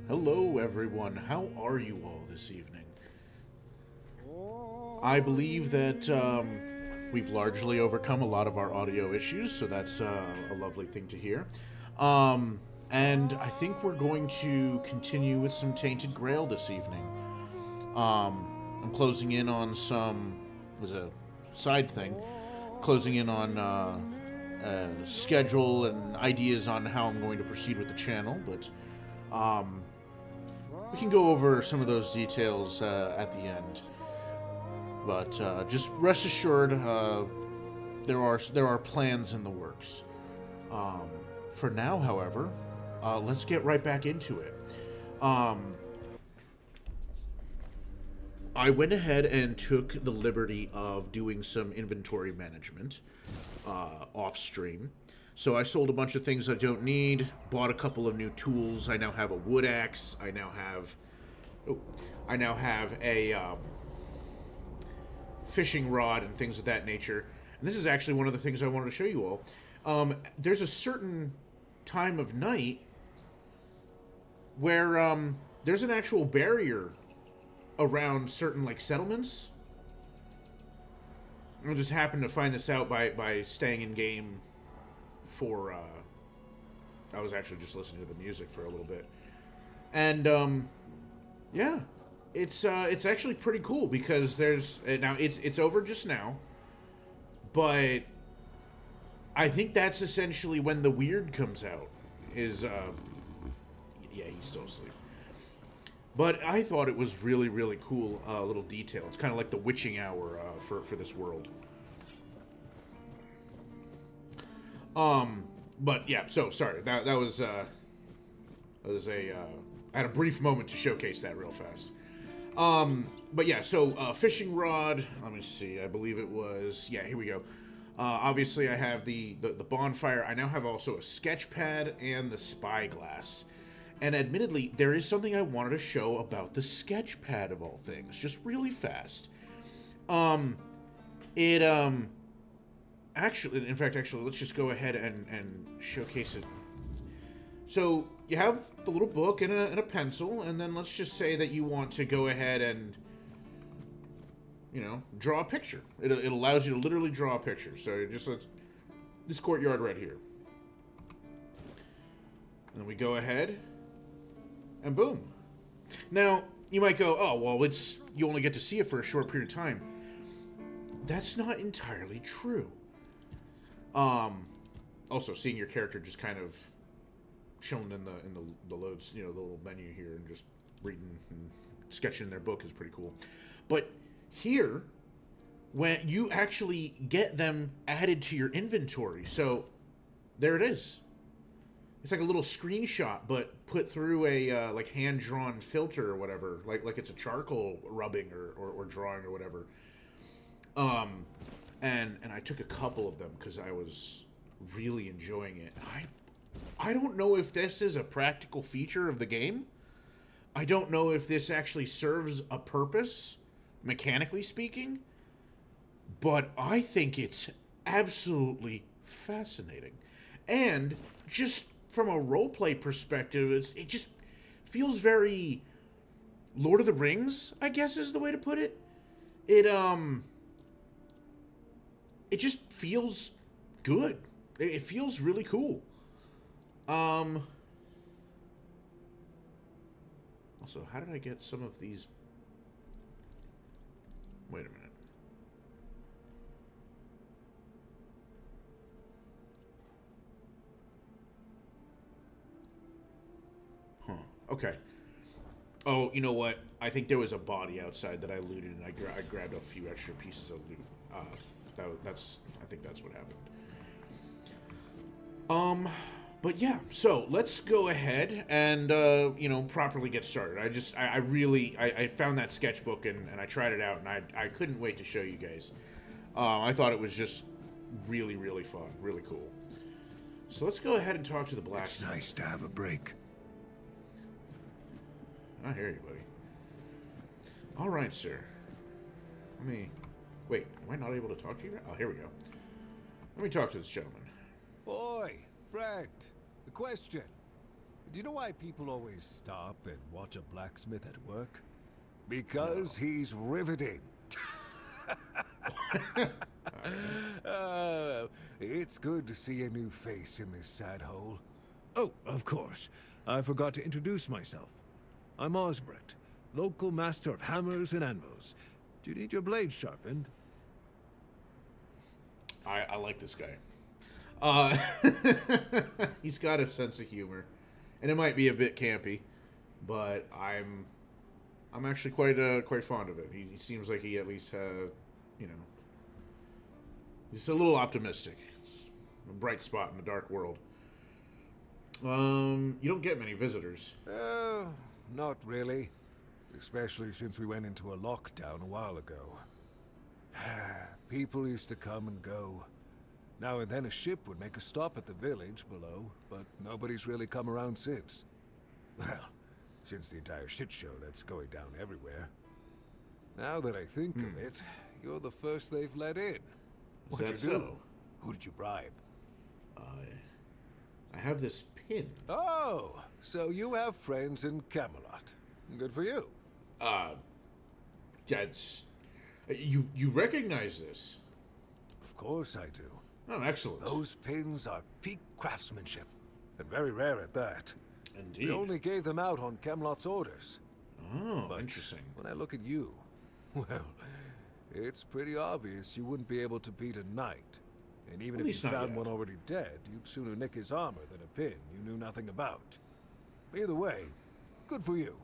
Hello, everyone. How are you all this evening? I believe that we've largely overcome a lot of our audio issues, so that's a lovely thing to hear. And I think we're going to continue with some Tainted Grail this evening. I'm closing in on some, was a side thing, closing in on schedule and ideas on how I'm going to proceed with the channel, but we can go over some of those details at the end. But just rest assured, there are plans in the works. For now, however, let's get right back into it. I went ahead and took the liberty of doing some inventory management off stream. So I sold a bunch of things I don't need, bought a couple of new tools. I now have a wood axe. I now have a fishing rod and things of that nature. And this is actually one of the things I wanted to show you all. There's a certain time of night where there's an actual barrier around certain settlements. I just happened to find this out by staying in game for I was actually just listening to the music for a little bit. And yeah, it's actually pretty cool because there's now it's over just now, but I think that's essentially when the weird comes out. Is yeah, he's still asleep. But I thought it was really, really cool little detail. It's kind of like the witching hour for this world. But yeah, so sorry. That was a I had a brief moment to showcase that real fast. But yeah, so fishing rod. Let me see. I believe it was, yeah. Here we go. Obviously, I have the bonfire. I now have also a sketch pad and the spyglass. And admittedly, there is something I wanted to show about the sketch pad of all things, just really fast. Actually, let's just go ahead and showcase it. So you have the little book and a pencil, and then let's just say that you want to go ahead and, draw a picture. It allows you to literally draw a picture. So just let's this courtyard right here. And then we go ahead. And boom. Now, you might go, oh, well, you only get to see it for a short period of time. That's not entirely true. Also, seeing your character just kind of shown in the loads, the little menu here, and just reading and sketching their book is pretty cool. But here, when you actually get them added to your inventory, so there it is. It's like a little screenshot, but put through a hand-drawn filter or whatever, like it's a charcoal rubbing or drawing or whatever. And I took a couple of them because I was really enjoying it. I don't know if this is a practical feature of the game. I don't know if this actually serves a purpose, mechanically speaking, but I think it's absolutely fascinating. And just from a roleplay perspective, it just feels very Lord of the Rings, I guess is the way to put it. It just feels good. It feels really cool. Also, how did I get some of these? Wait a minute. Okay. Oh, you know what? I think there was a body outside that I looted, and I grabbed a few extra pieces of loot. I think that's what happened. But yeah. So let's go ahead and properly get started. I found that sketchbook and I tried it out, and I couldn't wait to show you guys. I thought it was just really, really fun, really cool. So let's go ahead and talk to the blacksmith. It's nice to have a break. I hear you, buddy. All right, sir. Wait, am I not able to talk to you? Oh, here we go. Let me talk to this gentleman. Oi, friend. A question. Do you know why people always stop and watch a blacksmith at work? Because he's riveting. It's good to see a new face in this sad hole. Oh, of course. I forgot to introduce myself. I'm Osbert, local master of hammers and anvils. Do you need your blade sharpened? I like this guy. He's got a sense of humor, and it might be a bit campy, but I'm actually quite fond of it. He seems like he at least he's a little optimistic, a bright spot in the dark world. You don't get many visitors. Not really. Especially since we went into a lockdown a while ago. People used to come and go. Now and then a ship would make a stop at the village below, but nobody's really come around since. Well, since the entire shit show that's going down everywhere. Now that I think of it, you're the first they've let in. What'd you do? So? Who did you bribe? I have this pin. Oh, so you have friends in Camelot. Good for you. That's... You recognize this? Of course I do. Oh, excellent. Those pins are peak craftsmanship, and very rare at that. Indeed. We only gave them out on Camelot's orders. Oh, But interesting. when I look at you, well, it's pretty obvious you wouldn't be able to beat a knight. And even At if you least not found yet. one already dead, you'd sooner nick his armor than a pin you knew nothing about. Either way, good for you.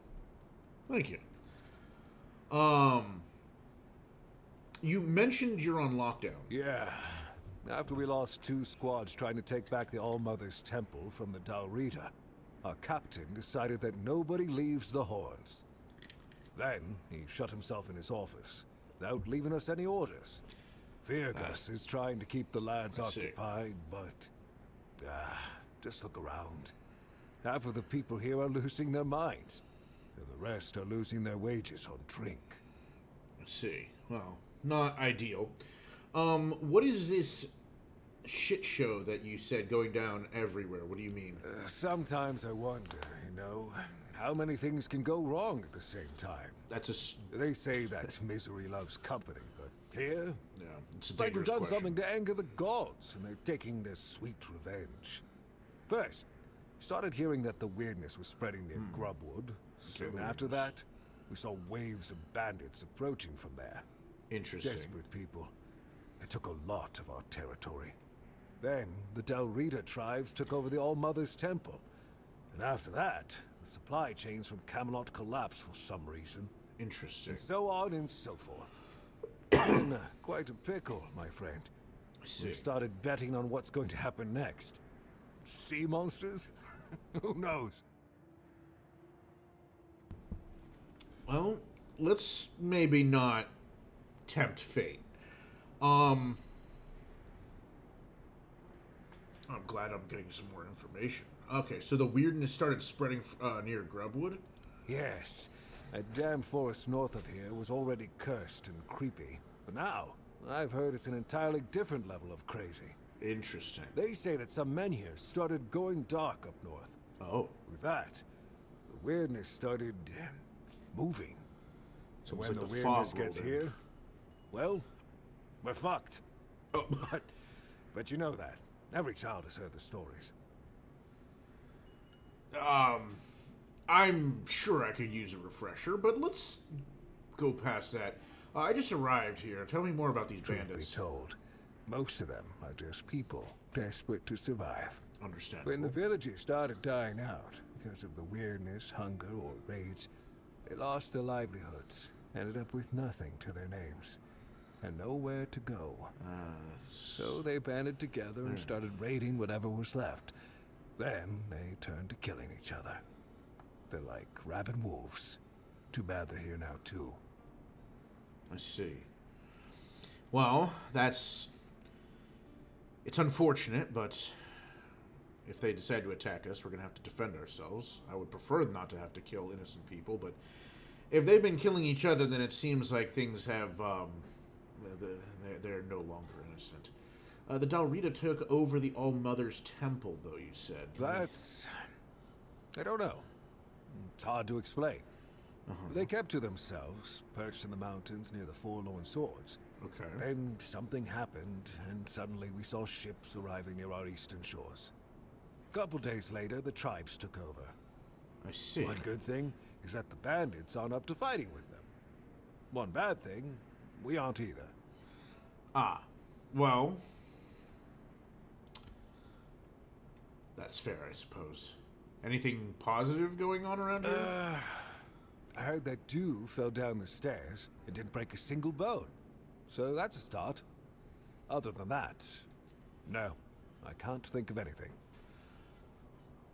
Thank you. You mentioned you're on lockdown. Yeah. After we lost 2 squads trying to take back the All-Mother's Temple from the Dalrita, our captain decided that nobody leaves the Horns. Then, he shut himself in his office, without leaving us any orders. Feargus is trying to keep the lads I see. occupied, but... just look around. Half of the people here are losing their minds, and the rest are losing their wages on drink. Let's see. Well, not ideal. What is this shit show that you said going down everywhere? What do you mean? Sometimes I wonder, how many things can go wrong at the same time? They say that misery loves company, but here, yeah, it's a it's like they've dangerous done question. something to anger the gods, and they're taking their sweet revenge. First, we started hearing that the weirdness was spreading near Grubwood. Soon after that, we saw waves of bandits approaching from there. Interesting. Desperate people. They took a lot of our territory. Then, the Dalrita tribes took over the All-Mother's Temple. And after that, the supply chains from Camelot collapsed for some reason. Interesting. And so on and so forth. In quite a pickle, my friend. I see. We started betting on what's going to happen next. Sea monsters? Who knows? Well, let's maybe not tempt fate. I'm glad I'm getting some more information. Okay, so the weirdness started spreading near Grubwood? Yes. That damn forest north of here was already cursed and creepy. But now, I've heard it's an entirely different level of crazy. Interesting. They say that some men here started going dark up north. Oh. With that, the weirdness started moving. So It's when like the the weirdness fog gets rolled in. here, well, we're fucked. Oh. But you know that. Every child has heard the stories. I'm sure I could use a refresher, but let's go past that. I just arrived here. Tell me more about these Truth bandits. be told, most of them are just people desperate to survive. Understandable. When the villages started dying out because of the weirdness, hunger, or raids, they lost their livelihoods, ended up with nothing to their names, and nowhere to go. So they banded together and started raiding whatever was left. Then they turned to killing each other. They're like rabid wolves. Too bad they're here now, too. I see. Well, it's unfortunate, but if they decide to attack us, we're going to have to defend ourselves. I would prefer not to have to kill innocent people, but if they've been killing each other, then it seems like things have, they're no longer innocent. The Dalrita took over the All-Mother's Temple, though, you said. I don't know. It's hard to explain. They kept to themselves, perched in the mountains near the Forlorn Swords. Okay. Then something happened, and suddenly we saw ships arriving near our eastern shores. Couple days later, the tribes took over. I see. One good thing is that the bandits aren't up to fighting with them. One bad thing, we aren't either. Ah, well, that's fair, I suppose. Anything positive going on around here? I heard that dew fell down the stairs and didn't break a single bone. So that's a start. Other than that, no, I can't think of anything.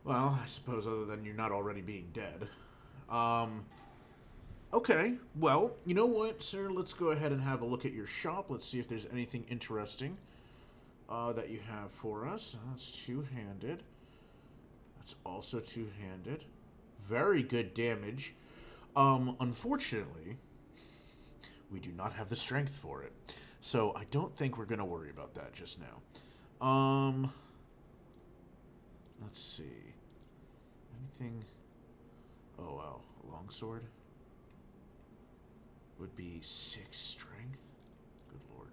Well, I suppose other than you're not already being dead. Okay, well, you know what, sir? Let's go ahead and have a look at your shop. Let's see if there's anything interesting that you have for us. That's two-handed. That's also two-handed. Very good damage. Unfortunately, we do not have the strength for it. So I don't think we're going to worry about that just now. Let's see. Anything? Oh, wow. Longsword? Would be 6 strength? Good lord.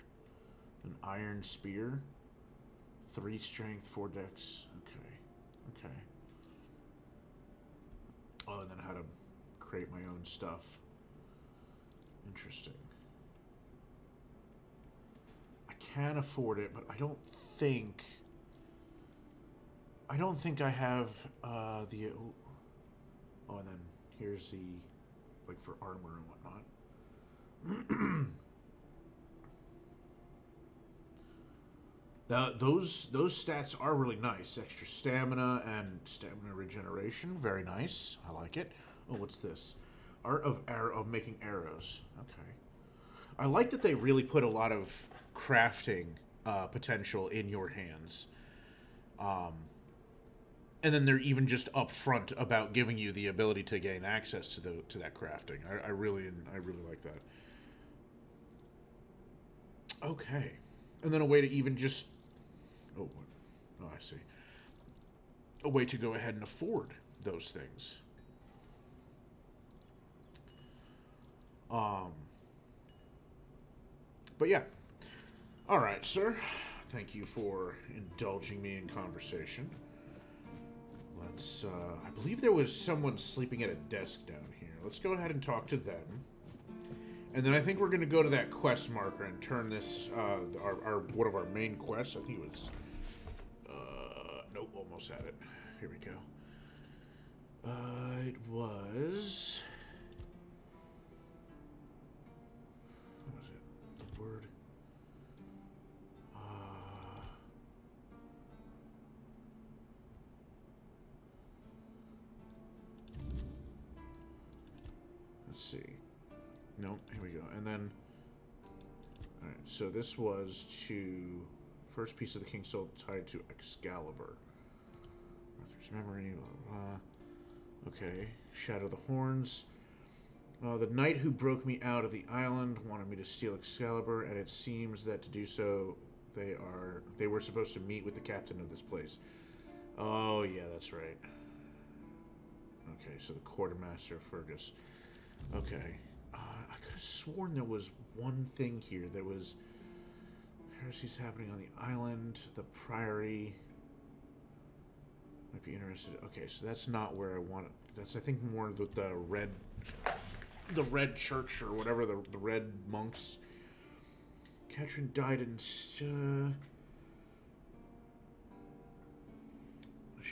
An iron spear? 3 strength, 4 dex. Okay. Okay. Oh, and then how to create my own stuff. Interesting. I can afford it, but I don't think I have the... Oh, and then here's the... like, for armor and whatnot. Those stats are really nice. Extra stamina and stamina regeneration. Very nice. I like it. Oh, what's this? Art of making arrows. Okay. I like that they really put a lot of crafting potential in your hands. And then they're even just upfront about giving you the ability to gain access to that crafting. I really like that. Okay, and then a way to even just oh, I see. A way to go ahead and afford those things. But yeah. All right, sir. Thank you for indulging me in conversation. Let's, I believe there was someone sleeping at a desk down here. Let's go ahead and talk to them. And then I think we're going to go to that quest marker and turn this, one of our main quests. I think it was, nope, almost had it. Here we go. It was... What was it? The word... Let's see. Nope, here we go. And then... Alright, so this was to... First piece of the King's Soul tied to Excalibur. Arthur's memory, blah, blah. Okay. Shadow the Horns. The knight who broke me out of the island wanted me to steal Excalibur, and it seems that to do so, they were supposed to meet with the captain of this place. Oh, yeah, that's right. Okay, so the quartermaster, Fergus. Okay. I could have sworn there was one thing here. There was heresies happening on the island, the priory. Might be interested. Okay, so that's not where I want it. That's, I think, more the red church or whatever, the red monks. Catherine died in... should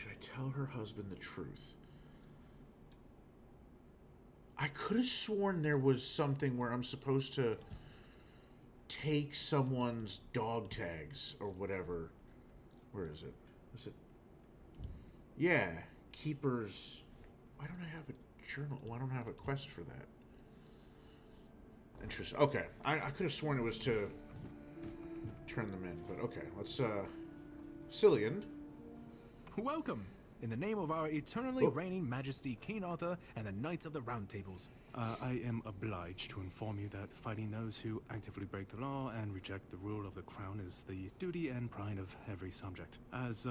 I tell her husband the truth? I could have sworn there was something where I'm supposed to take someone's dog tags or whatever. Where is it? Is it? Yeah, keepers. Why don't I have a journal? Why don't I have a quest for that? Interesting. Okay, I could have sworn it was to turn them in, but okay. Let's, Cillian. Welcome. In the name of our eternally reigning Majesty, King Arthur, and the Knights of the Round Tables. I am obliged to inform you that fighting those who actively break the law and reject the rule of the crown is the duty and pride of every subject. As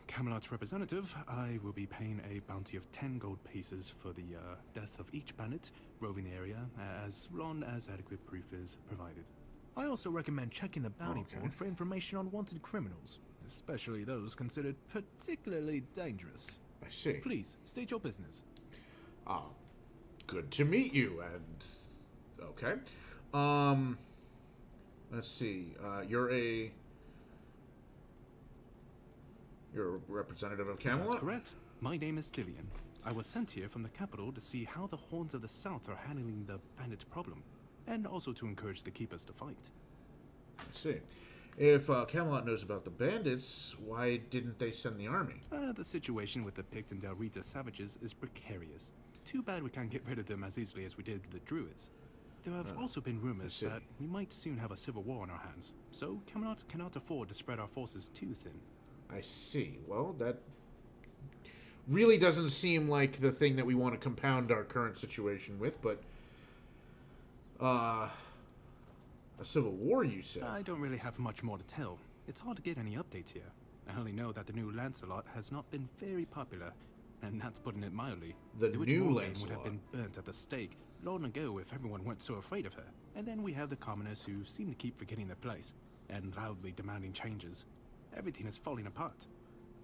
Camelot's representative, I will be paying a bounty of 10 gold pieces for the death of each bandit roving the area, as long as adequate proof is provided. I also recommend checking the bounty board for information on wanted criminals, especially those considered particularly dangerous. I see. Please, state your business. Good to meet you, and... Okay. Let's see. You're a representative of Camelot? That's correct. My name is Dillian. I was sent here from the capital to see how the Horns of the South are handling the bandit problem, and also to encourage the keepers to fight. I see. If Camelot knows about the bandits, why didn't they send the army? The situation with the Pict and Del Rita savages is precarious. Too bad we can't get rid of them as easily as we did the Druids. There have also been rumors that we might soon have a civil war on our hands, so Camelot cannot afford to spread our forces too thin. I see. Well, that really doesn't seem like the thing that we want to compound our current situation with, but... a civil war, you said? I don't really have much more to tell. It's hard to get any updates here. I only know that the new Lancelot has not been very popular, and that's putting it mildly. The witch new Morgane Lancelot would have been burnt at the stake long ago if everyone weren't so afraid of her. And then we have the commoners who seem to keep forgetting their place and loudly demanding changes. Everything is falling apart.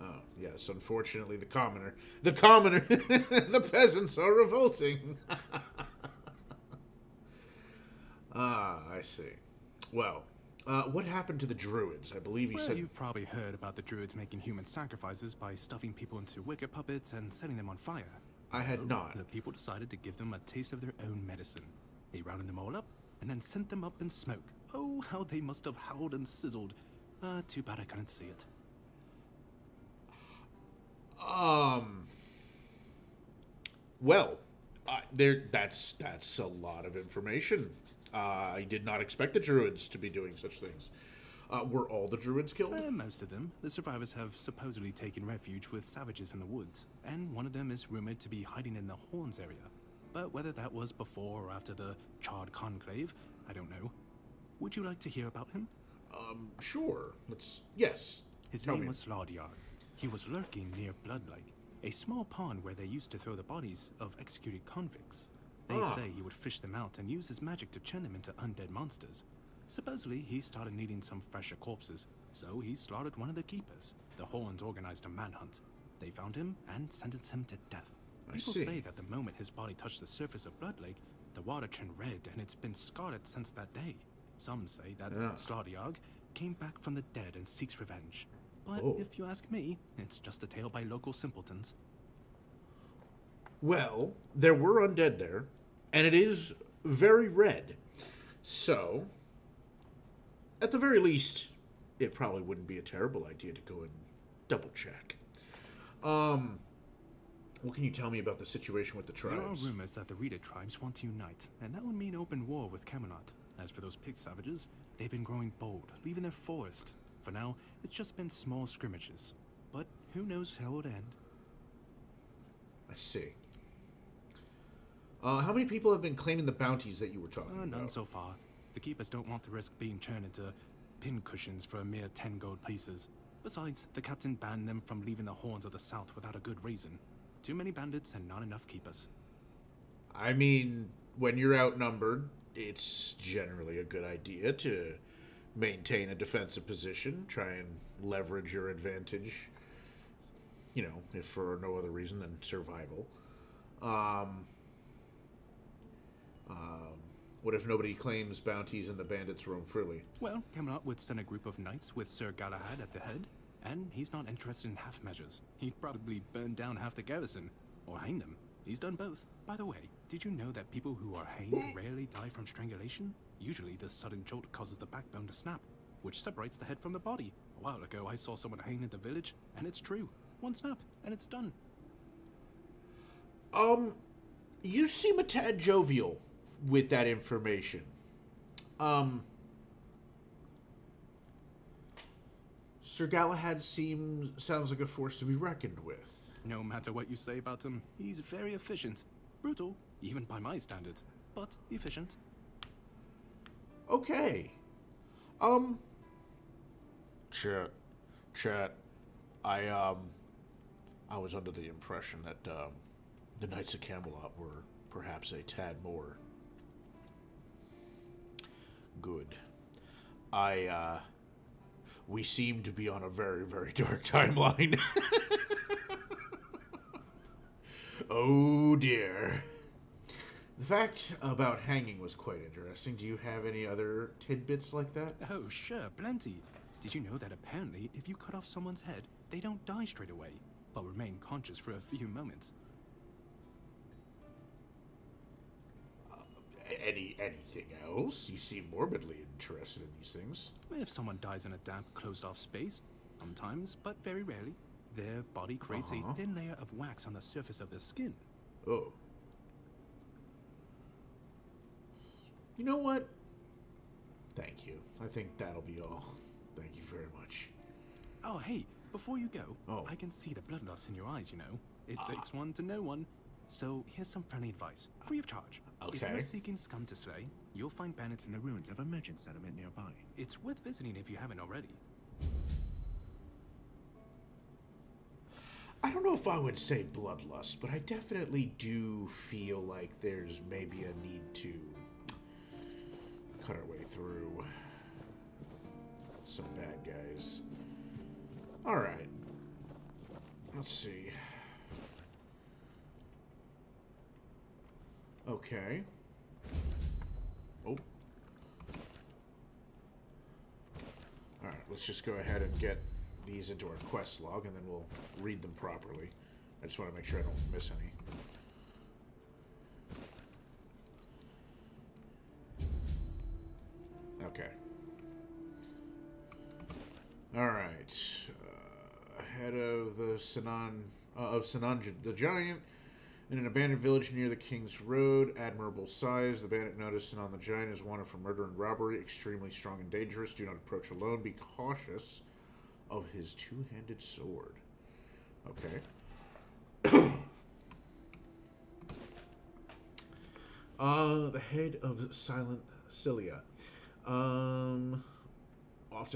Oh, yes, unfortunately the commoner, the peasants are revolting. I see. Well, what happened to the Druids? I believe you said... You've probably heard about the Druids making human sacrifices by stuffing people into wicker puppets and setting them on fire. I had not. The people decided to give them a taste of their own medicine. They rounded them all up and then sent them up in smoke. Oh, how they must have howled and sizzled. Too bad I couldn't see it. Well, that's a lot of information. I did not expect the Druids to be doing such things. Were all the Druids killed? Most of them. The survivors have supposedly taken refuge with savages in the woods, and one of them is rumored to be hiding in the Horns area. But whether that was before or after the Charred Conclave, I don't know. Would you like to hear about him? Sure. Yes. His name was Slaudyard. He was lurking near Blood Lake, a small pond where they used to throw the bodies of executed convicts. They say he would fish them out and use his magic to turn them into undead monsters. Supposedly, he started needing some fresher corpses, so he slaughtered one of the keepers. The Horns organized a manhunt. They found him and sentenced him to death. People say that the moment his body touched the surface of Blood Lake, the water turned red and it's been scarred since that day. Some say that Slaudyard came back from the dead and seeks revenge. But if you ask me, it's just a tale by local simpletons. Well, there were undead there, and it is very red. So, at the very least, it probably wouldn't be a terrible idea to go and double check. What can you tell me about the situation with the tribes? There are rumors that the Rita tribes want to unite, and that would mean open war with Camelot. As for those Pict savages, they've been growing bold, leaving their forest. For now, it's just been small scrimmages. But who knows how it'll end. I see. How many people have been claiming the bounties that you were talking about? None so far. The keepers don't want to risk being turned into pincushions for a mere 10 gold pieces. Besides, the captain banned them from leaving the Horns of the South without a good reason. Too many bandits and not enough keepers. I mean, when you're outnumbered, it's generally a good idea to maintain a defensive position, try and leverage your advantage, you know, if for no other reason than survival. What if nobody claims bounties and the bandits roam freely? Well, Camelot would send a group of knights with Sir Galahad at the head, and he's not interested in half measures. He'd probably burn down half the garrison, or hang them. He's done both. By the way, did you know that people who are hanged rarely die from strangulation? Usually the sudden jolt causes the backbone to snap, which separates the head from the body. A while ago I saw someone hanged in the village, and it's true. One snap, and it's done. You seem a tad jovial with that information. Sir Galahad sounds like a force to be reckoned with. No matter what you say about him, he's very efficient. Brutal, even by my standards, but efficient. Okay. Chat. I was under the impression that, the Knights of Camelot were perhaps a tad more good. We seem to be on a very, very dark timeline. Oh dear. The fact about hanging was quite interesting. Do you have any other tidbits like that? Oh, sure, plenty. Did you know that apparently if you cut off someone's head, they don't die straight away, but remain conscious for a few moments? Anything else? You seem morbidly interested in these things. If someone dies in a damp, closed-off space, sometimes, but very rarely, their body creates a thin layer of wax on the surface of their skin. Oh. You know what? Thank you. I think that'll be all. Thank you very much. Oh, hey, before you go, Oh. I can see the bloodlust in your eyes, you know. It takes one to know one. So here's some friendly advice, free of charge. If Okay. you're seeking scum to slay, you'll find bandits in the ruins Of a merchant settlement nearby. It's worth visiting if you haven't already. I don't know if I would say bloodlust, but I definitely do feel like there's maybe a need to cut our way through some bad guys. Alright. Let's see. Okay. Oh. Alright, let's just go ahead and get these into our quest log, and then we'll read them properly. I just want to make sure I don't miss any. Okay. Alright. Ahead of the Sinan the Giant, in an abandoned village near the King's Road, admirable size, the bandit noticed Sinan the Giant is wanted for murder and robbery, extremely strong and dangerous. Do not approach alone. Be cautious of his two-handed sword. Okay. The head of Silent Cilia. Often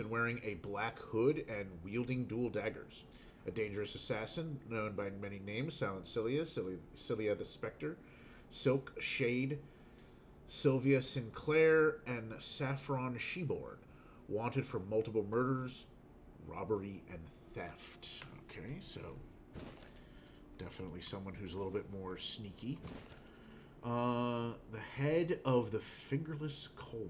wearing a black hood and wielding dual daggers. A dangerous assassin, known by many names: Silent Cilia, Cilia the Spectre, Silk Shade, Sylvia Sinclair, and Saffron Sheborn. Wanted for multiple murders, robbery, and theft. Okay, so definitely someone who's a little bit more sneaky. The head of the Fingerless Colm.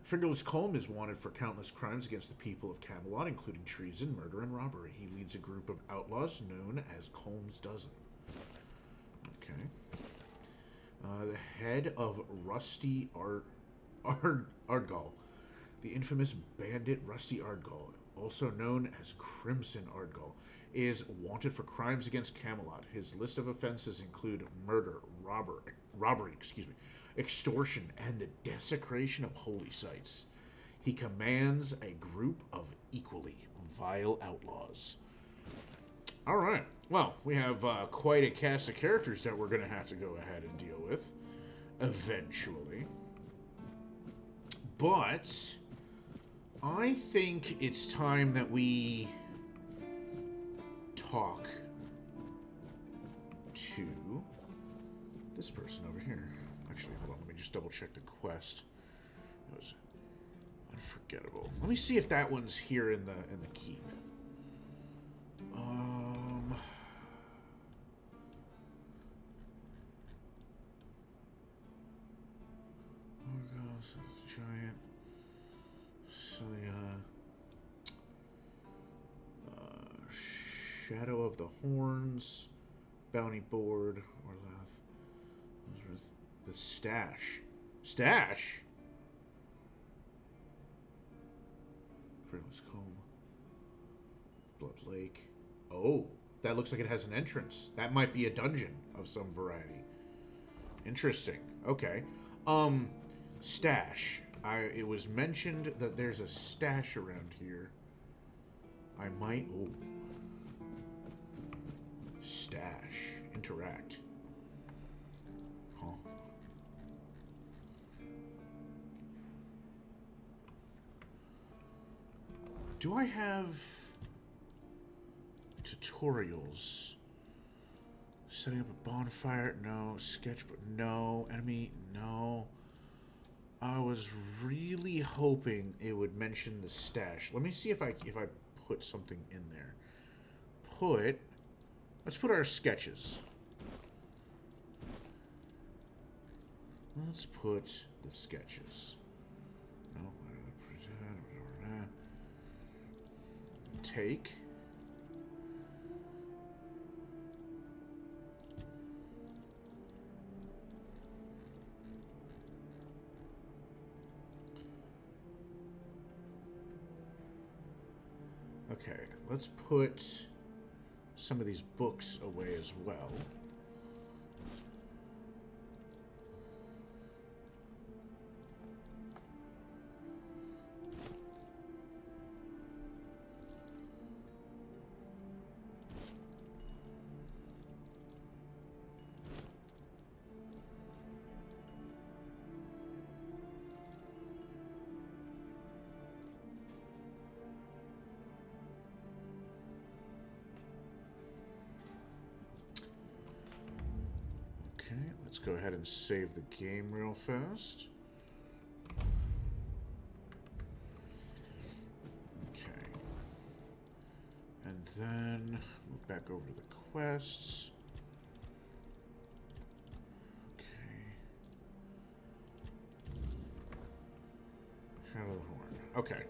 Fingerless Colm is wanted for countless crimes against the people of Camelot, including treason, murder, and robbery. He leads a group of outlaws known as Colm's Dozen. Okay. The head of Rusty Ardgall. The infamous bandit Rusty Ardgall, also known as Crimson Ardgall, is wanted for crimes against Camelot. His list of offenses include murder, robbery, extortion, and the desecration of holy sites. He commands a group of equally vile outlaws. All right. Well, we have quite a cast of characters that we're going to have to go ahead and deal with eventually. But I think it's time that we talk to this person over here. Actually, hold on. Let me just double check the quest. It was unforgettable. Let me see if that one's here in the keep. Giant. Shadow of the Horns, Bounty Board, Orlath. The Stash. Stash? Friendless Comb. Blood Lake. Oh, that looks like it has an entrance. That might be a dungeon of some variety. Interesting. Okay. Stash. It was mentioned that there's a stash around here. I might... Oh. interact. Huh. Do I have tutorials? Setting up a bonfire? No. Sketchbook? No. Enemy? No. I was really hoping it would mention the stash. Let me see if I put something in there. Let's put our sketches. Let's put the sketches. No. Take. Okay, let's put some of these books away as well. Let's go ahead and save the game real fast. Okay. And then move back over to the quests. Okay. Shadow of the Horn. Okay.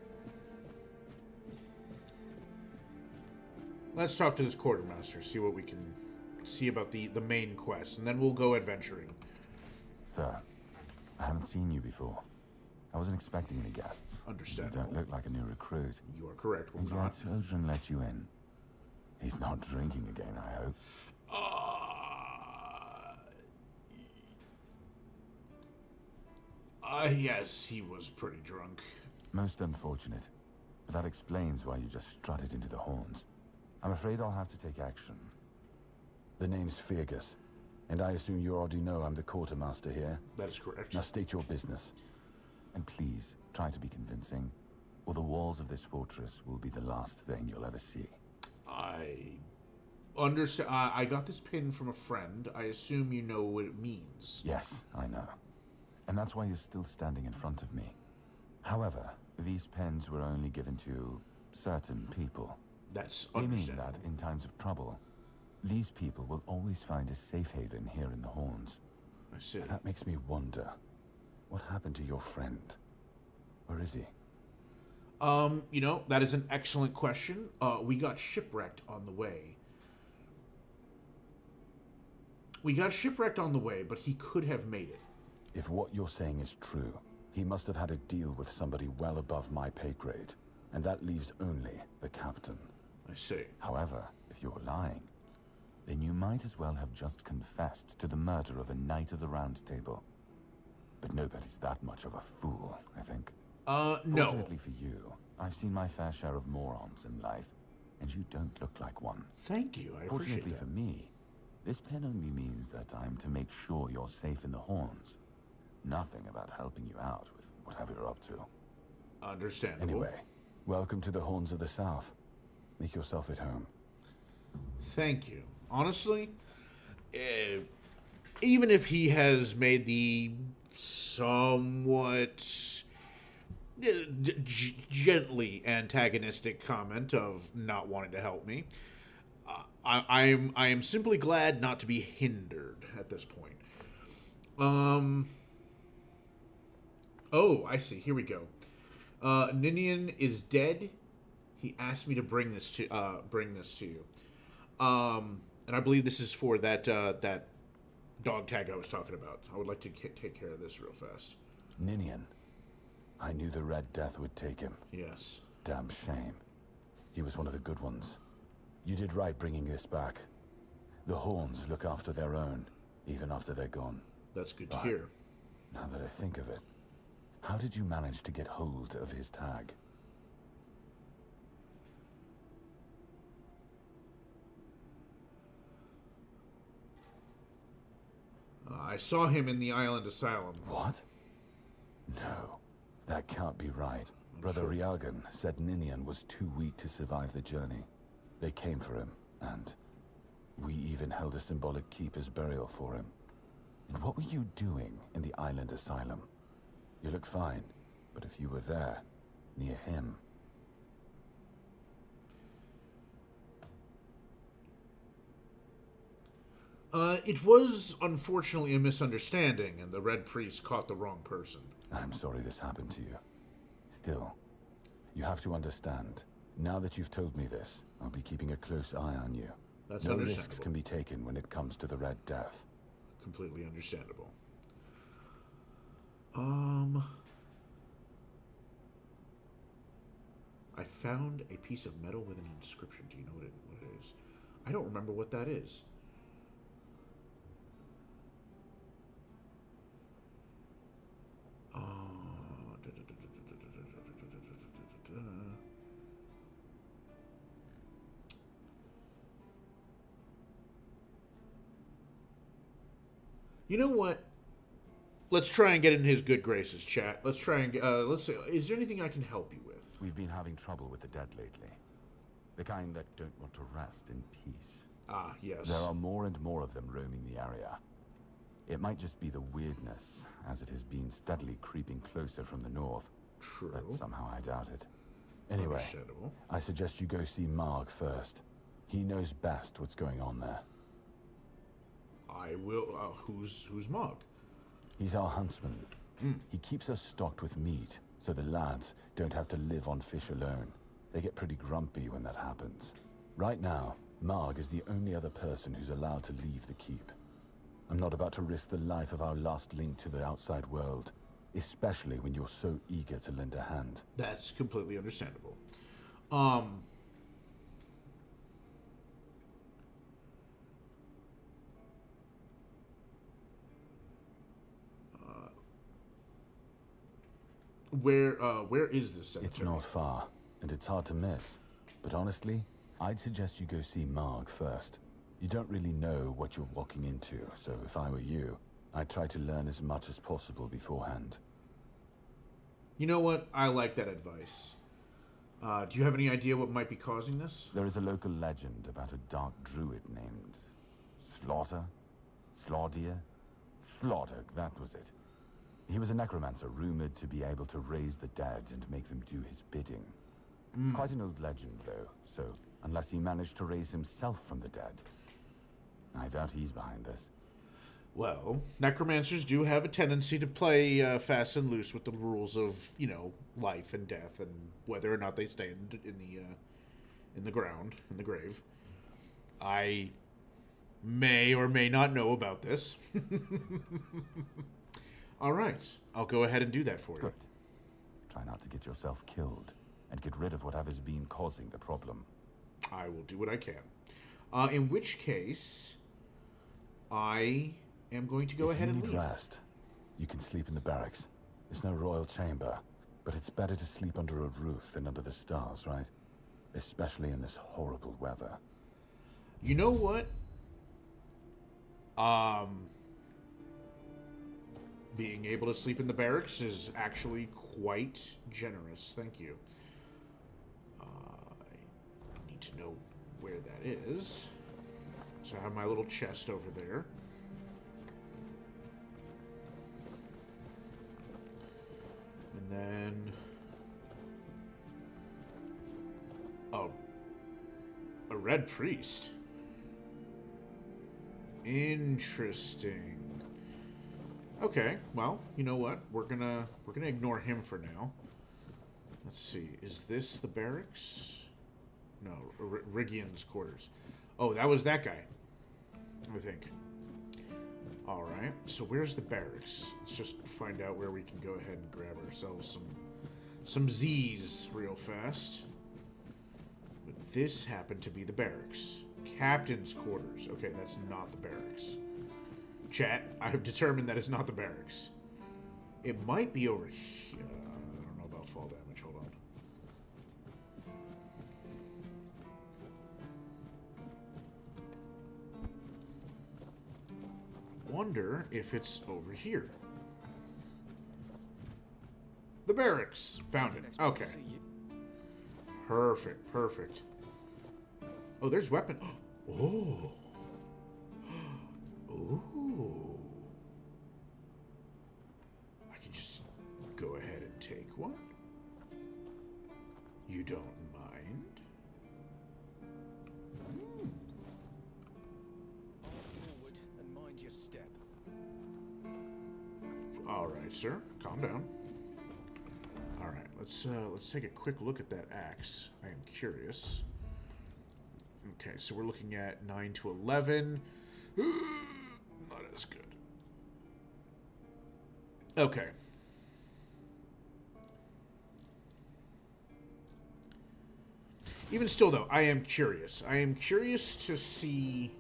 Let's talk to this quartermaster, see what we can see about the main quest, and then we'll go adventuring. Sir, I haven't seen you before. I wasn't expecting any guests. Understandable. You don't look like a new recruit. You are correct. And yet, Odrin let you in. He's not drinking again, I hope. Yes, he was pretty drunk. Most unfortunate. But that explains why you just strutted into the horns. I'm afraid I'll have to take action. The name's Fergus, and I assume you already know I'm the quartermaster here. That is correct. Now state your business. And please, try to be convincing, or the walls of this fortress will be the last thing you'll ever see. I understand. I got this pin from a friend. I assume you know what it means. Yes, I know. And that's why you're still standing in front of me. However, these pens were only given to certain people. That's They understandable. mean that in times of trouble, these people will always find a safe haven here in the Horns. I see. That makes me wonder, what happened to your friend? Where is he? You know, that is an excellent question. We got shipwrecked on the way. But he could have made it. If what you're saying is true, he must have had a deal with somebody well above my pay grade, and that leaves only the captain. I see. However, if you're lying, then you might as well have just confessed to the murder of a Knight of the Round Table. But nobody's that much of a fool, I think. No. Fortunately for you, I've seen my fair share of morons in life, and you don't look like one. Thank you. I appreciate Fortunately that. for me, this pen only means that I'm to make sure you're safe in the Horns. Nothing about helping you out with whatever you're up to. Understandable. Anyway, welcome to the Horns of the South. Make yourself at home. Thank you. Honestly, even if he has made the somewhat gently antagonistic comment of not wanting to help me, I am simply glad not to be hindered at this point. Oh, I see. Here we go. Ninian is dead. He asked me to bring this to you. And I believe this is for that that dog tag I was talking about. I would like to take care of this real fast. Ninian. I knew the Red Death would take him. Yes. Damn shame. He was one of the good ones. You did right bringing this back. The Horns look after their own, even after they're gone. That's good to hear. Now that I think of it, how did you manage to get hold of his tag? I saw him in the island asylum. What? No, that can't be right. Brother Riagan said Ninian was too weak to survive the journey. They came for him, and we even held a symbolic keeper's burial for him. And what were you doing in the island asylum? You look fine, but if you were there, near him... It was unfortunately a misunderstanding, and the Red Priest caught the wrong person. I'm sorry this happened to you. Still, you have to understand, now that you've told me this, I'll be keeping a close eye on you. That's no understandable. risks can be taken when it comes to the Red Death. Completely understandable. I found a piece of metal with an inscription. Do you know what it is? I don't remember what that is. You know what? Let's try and get in his good graces, chat. Let's try and let's see. Is there anything I can help you with? We've been having trouble with the dead lately. The kind that don't want to rest in peace. Ah, yes. There are more and more of them roaming the area. It might just be the weirdness, as it has been steadily creeping closer from the north. True. But somehow I doubt it. Anyway, Understandable. I suggest you go see Marg first. He knows best what's going on there. I will. Who's Mog? He's our huntsman. He keeps us stocked with meat, so the lads don't have to live on fish alone. They get pretty grumpy when that happens. Right now, Marg is the only other person who's allowed to leave the keep. I'm not about to risk the life of our last link to the outside world, especially when you're so eager to lend a hand. That's completely understandable. Where is this cemetery? It's not far, and it's hard to miss. But honestly, I'd suggest you go see Marg first. You don't really know what you're walking into, so if I were you, I'd try to learn as much as possible beforehand. You know what? I like that advice. Do you have any idea what might be causing this? There is a local legend about a dark druid named... Slaughter? Slaudier? Slaughter, that was it. He was a necromancer rumored to be able to raise the dead and make them do his bidding. Quite an old legend, though, so unless he managed to raise himself from the dead, I doubt he's behind this. Well, necromancers do have a tendency to play fast and loose with the rules of, you know, life and death and whether or not they stay in the ground, in the grave. I may or may not know about this. All right, I'll go ahead and do that for you. Good. Try not to get yourself killed and get rid of whatever's been causing the problem. I will do what I can. In which case, I am going to go ahead and If you leave. need rest, you can sleep in the barracks. It's no royal chamber, but it's better to sleep under a roof than under the stars, right? Especially in this horrible weather. You know what? Being able to sleep in the barracks is actually quite generous. Thank you. I need to know where that is. So I have my little chest over there. And then... Oh. A red priest. Interesting. Okay, well, you know what? We're gonna ignore him for now. Let's see. Is this the barracks? No, Rigian's quarters. Oh, that was that guy, I think. All right. So where's the barracks? Let's just find out where we can go ahead and grab ourselves some Z's real fast. But this happened to be the barracks. Captain's quarters. Okay, that's not the barracks. Chat, I have determined that it's not the barracks. It might be over here. I don't know about fall damage. Hold on. wonder if it's over here. The barracks. Found it. Okay. Perfect, perfect. Oh, there's weapon. Oh. Ooh. I can just go ahead and take one. You don't mind? Forward and mind your step. All right, sir. Calm down. All right, let's take a quick look at that axe. I am curious. Okay, so we're looking at 9 to 11. Not as good. Okay. Even still, though, I am curious. I am curious to see...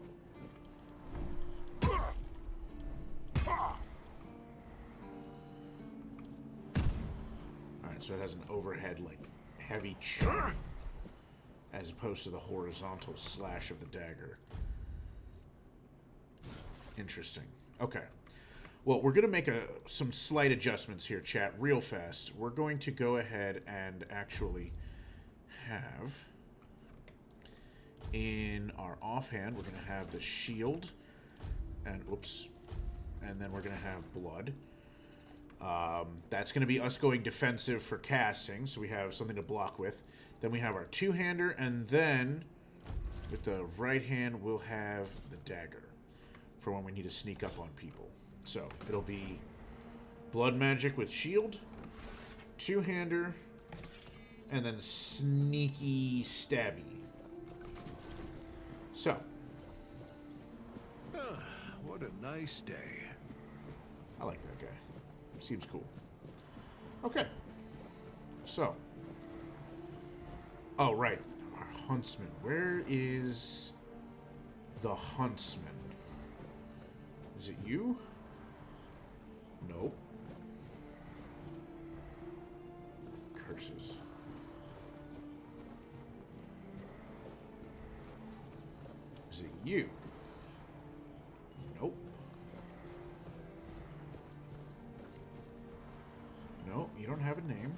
Alright, so it has an overhead, like, heavy chop, as opposed to the horizontal slash of the dagger. Interesting. Okay. Well, we're going to make some slight adjustments here, chat, real fast. We're going to go ahead and actually have... In our offhand, we're going to have the shield, and oops, and then we're going to have blood. That's going to be us going defensive for casting, so we have something to block with. Then we have our two-hander, and then with the right hand, we'll have the dagger for when we need to sneak up on people. So it'll be blood magic with shield, two-hander, and then sneaky stabby. So. What a nice day. I like that guy. Seems cool. Okay. So. Oh, right. Our huntsman. Where is the huntsman? Is it you? Nope. Curses. Is it you? Nope. No, you don't have a name.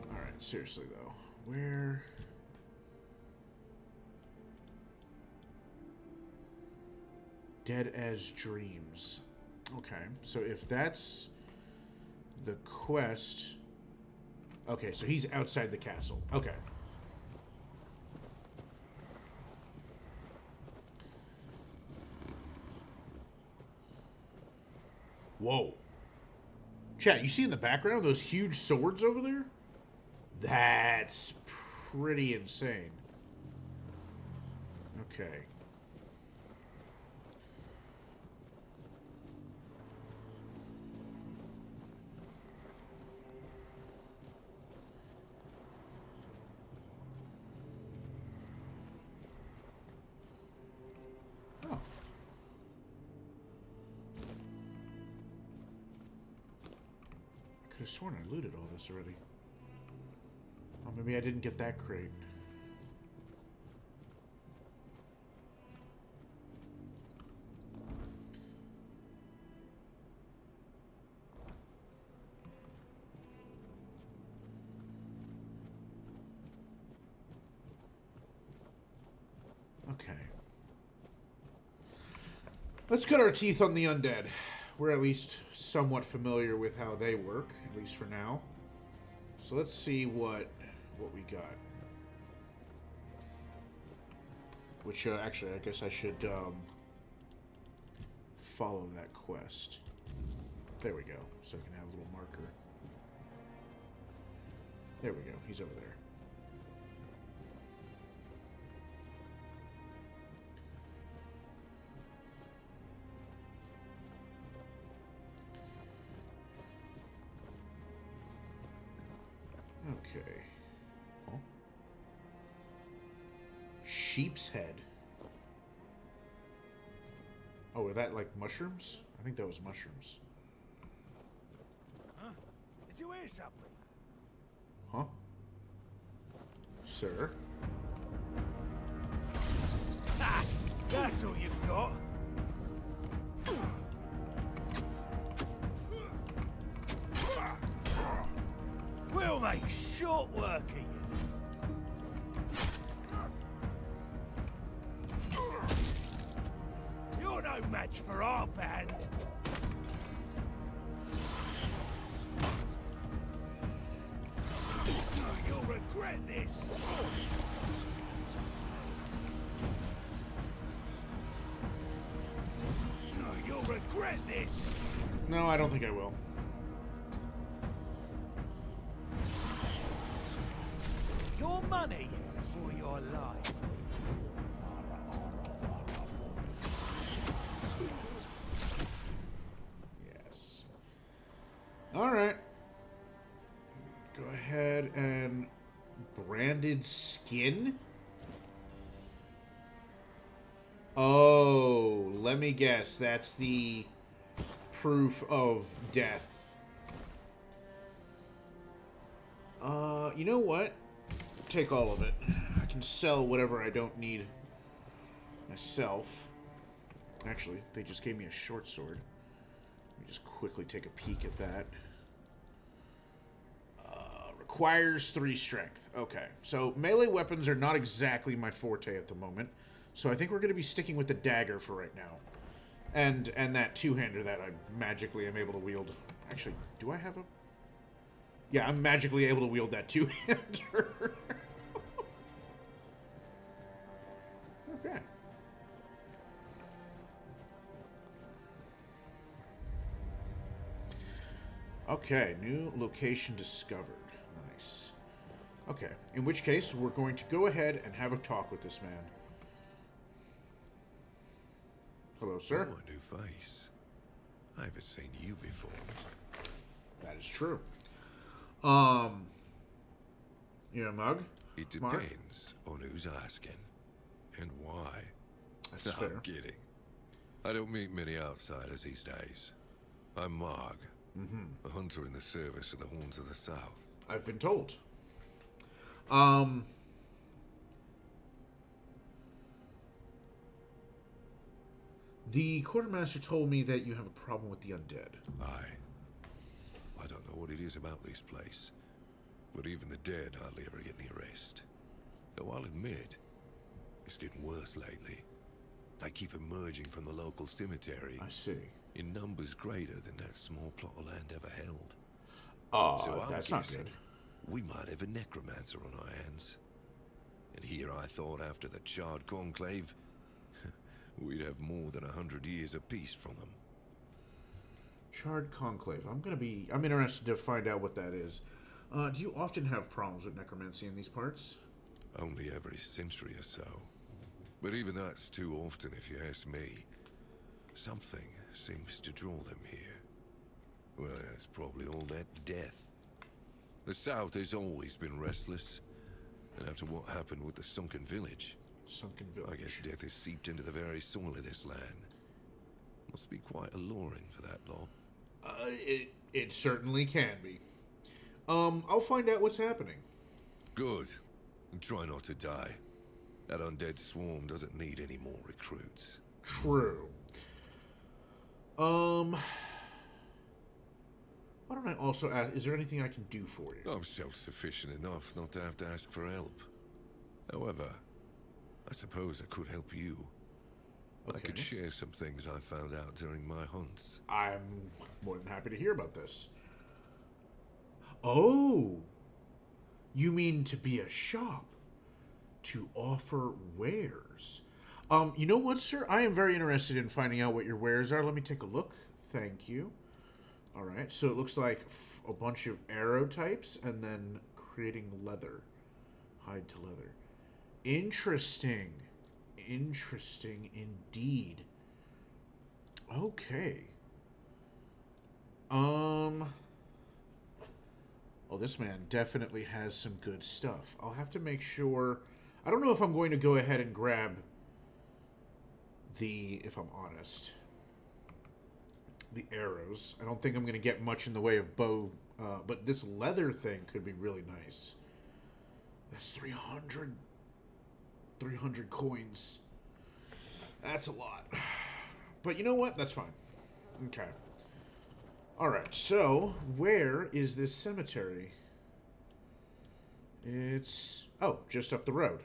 Alright, seriously though. Where... Dead as Dreams. Okay, so if that's the quest... Okay, so he's outside the castle. Okay. Whoa. Chat, you see in the background those huge swords over there? That's pretty insane. Okay. Oh. I could have sworn I looted all this already. Oh, maybe I didn't get that crate. Okay. Let's cut our teeth on the undead. We're at least somewhat familiar with how they work, at least for now. So let's see what we got. Which, actually, I guess I should follow that quest. There we go, so I can have a little marker. There we go, he's over there. Okay. Oh. Sheep's head. Oh, are that like mushrooms? I think that was mushrooms. Huh? Did you hear something? Huh? Sir? Ha! That's That's all you've got. We'll make short work of you. You're no match for our band. You'll regret this. You'll regret this. No, I don't think I will. Your money for your life. Yes. All right. Go ahead and branded skin. Oh, let me guess. That's the proof of death. You know what? Take all of it. I can sell whatever I don't need myself. Actually, they just gave me a short sword. Let me just quickly take a peek at that. Requires 3 strength. Okay, so melee weapons are not exactly my forte at the moment. So I think we're going to be sticking with the dagger for right now. And that two-hander that I magically am able to wield. Actually, do I have a... Yeah, I'm magically able to wield that two-hander. Okay. Okay, new location discovered. Nice. Okay, in which case, we're going to go ahead and have a talk with this man. Hello, sir. Oh, a new face. I haven't seen you before. That is true. You a mug? It Mark? depends on who's asking and why. That's No, fair. I'm kidding. I don't meet many outsiders these days. I'm Marg, a hunter in the service of the Horns of the South. I've been told. The quartermaster told me that you have a problem with the undead. I don't know what it is about this place, but even the dead hardly ever get any rest. Though I'll admit, it's getting worse lately. They keep emerging from the local cemetery I see. in numbers greater than that small plot of land ever held. Oh, So I'm that's not guessing good. we might have a necromancer on our hands. And here I thought after the Charred Conclave, we'd have more than 100 years of peace from them. Charred Conclave. I'm interested to find out what that is. Do you often have problems with necromancy in these parts? Only every century or so. But even that's too often if you ask me. Something seems to draw them here. Well, it's probably all that death. The South has always been restless. And after what happened with the sunken village, Sunken Village. I guess death is seeped into the very soil of this land. Must be quite alluring for that lot. It certainly can be. I'll find out what's happening. Good. And try not to die. That undead swarm doesn't need any more recruits. True. Why don't I also ask, is there anything I can do for you? I'm self-sufficient enough not to have to ask for help. However, I suppose I could help you. I could Okay. share some things I found out during my hunts. I'm more than happy to hear about this. Oh! You mean to be a shop? To offer wares? You know what, sir? I am very interested in finding out what your wares are. Let me take a look. Thank you. Alright, so it looks like a bunch of arrow types and then creating leather. Hide to leather. Interesting. Interesting indeed. Okay. Oh, this man definitely has some good stuff. I'll have to make sure. I don't know if I'm going to go ahead and grab if I'm honest, the arrows. I don't think I'm going to get much in the way of bow, but this leather thing could be really nice. That's 300 coins. That's a lot. But you know what? That's fine. Okay. Alright, so where is this cemetery? It's... oh, just up the road.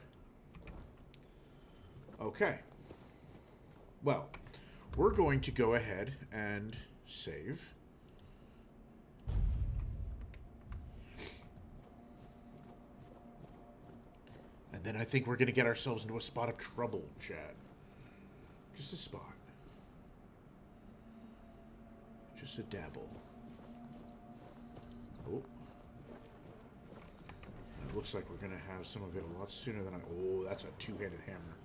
Okay. Well, we're going to go ahead and save. And then I think we're going to get ourselves into a spot of trouble, Chad. Just a spot. Just a dabble. Oh. It looks like we're going to have some of it a lot sooner than I... oh, that's a two-handed hammer.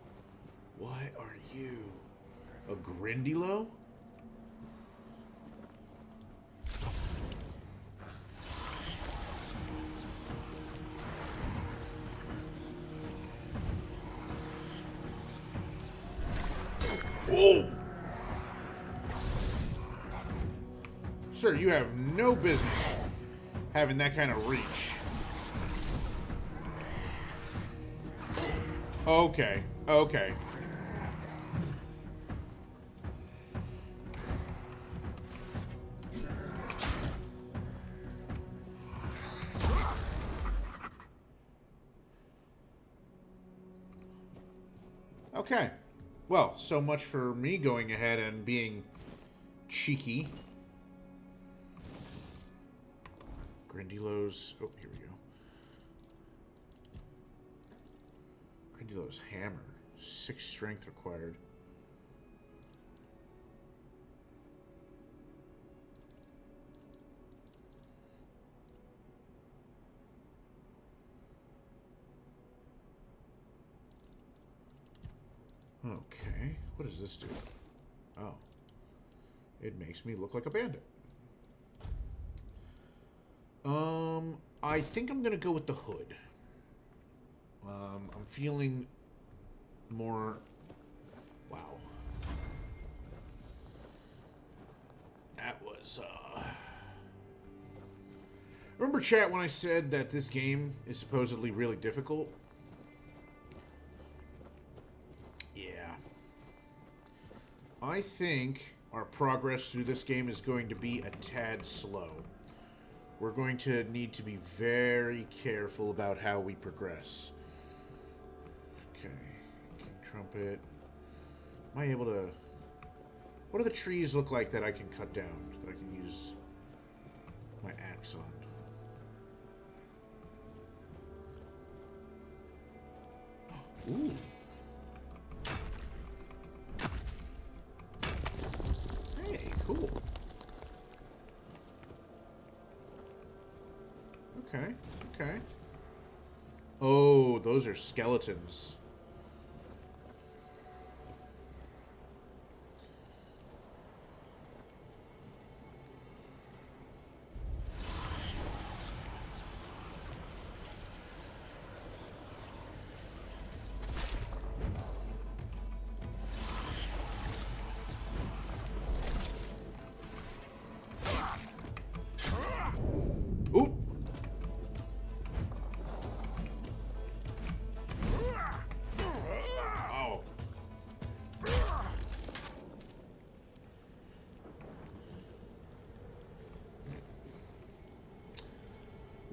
What are you? A Grindilo? Whoa! Sir, you have no business having that kind of reach. Okay, okay. Okay. Well, so much for me going ahead and being cheeky. Grindylo's... oh, here we go. Grindylo's hammer. 6 strength required. Okay, what does this do? Oh. It makes me look like a bandit. I think I'm gonna go with the hood. I'm feeling more... wow. That was, remember, chat, when I said that this game is supposedly really difficult? I think our progress through this game is going to be a tad slow. We're going to need to be very careful about how we progress. Okay. King Trumpet. Am I able to... what do the trees look like that I can cut down? That I can use my axe on? Ooh. Cool. Okay, okay. Oh, those are skeletons.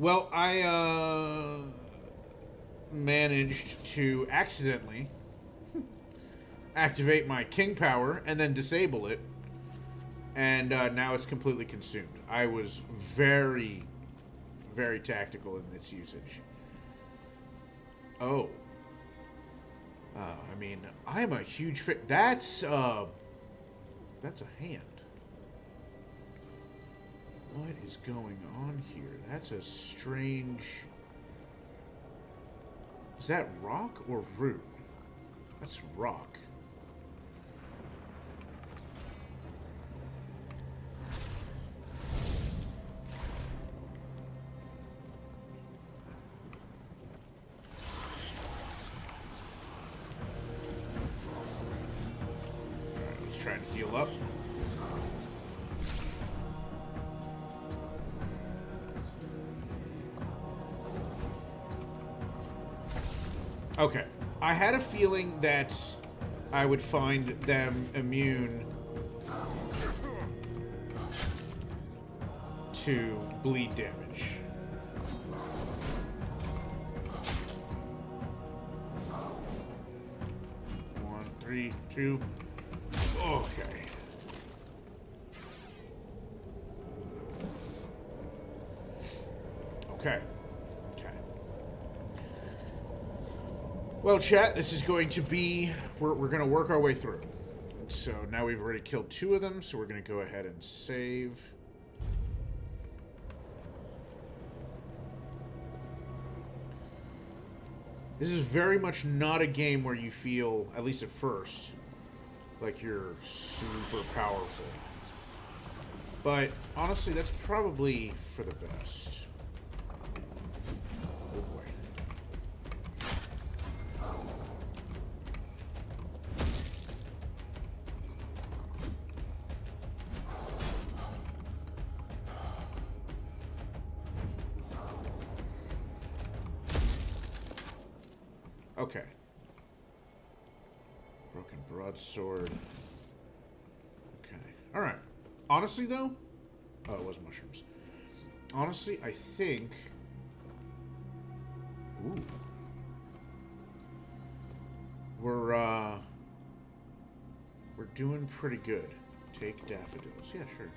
Well, I managed to accidentally activate my king power and then disable it, and now it's completely consumed. I was very, very tactical in its usage. Oh. I mean, I'm a huge fan. That's a hand. What is going on here? That's a strange... is that rock or root? That's rock. Alright, let's try and heal up. Okay, I had a feeling that I would find them immune to bleed damage. One, 3, 2. Okay. Okay. Okay. Well, chat, this is going to be... We're going to work our way through. So now we've already killed 2 of them, so we're going to go ahead and save. This is very much not a game where you feel, at least at first, like you're super powerful. But honestly, that's probably for the best. Oh boy. Okay. Broken broadsword. Okay. Alright. Honestly, though... Oh, it was mushrooms. Honestly, I think... Ooh. We're doing pretty good. Take daffodils. Yeah, sure.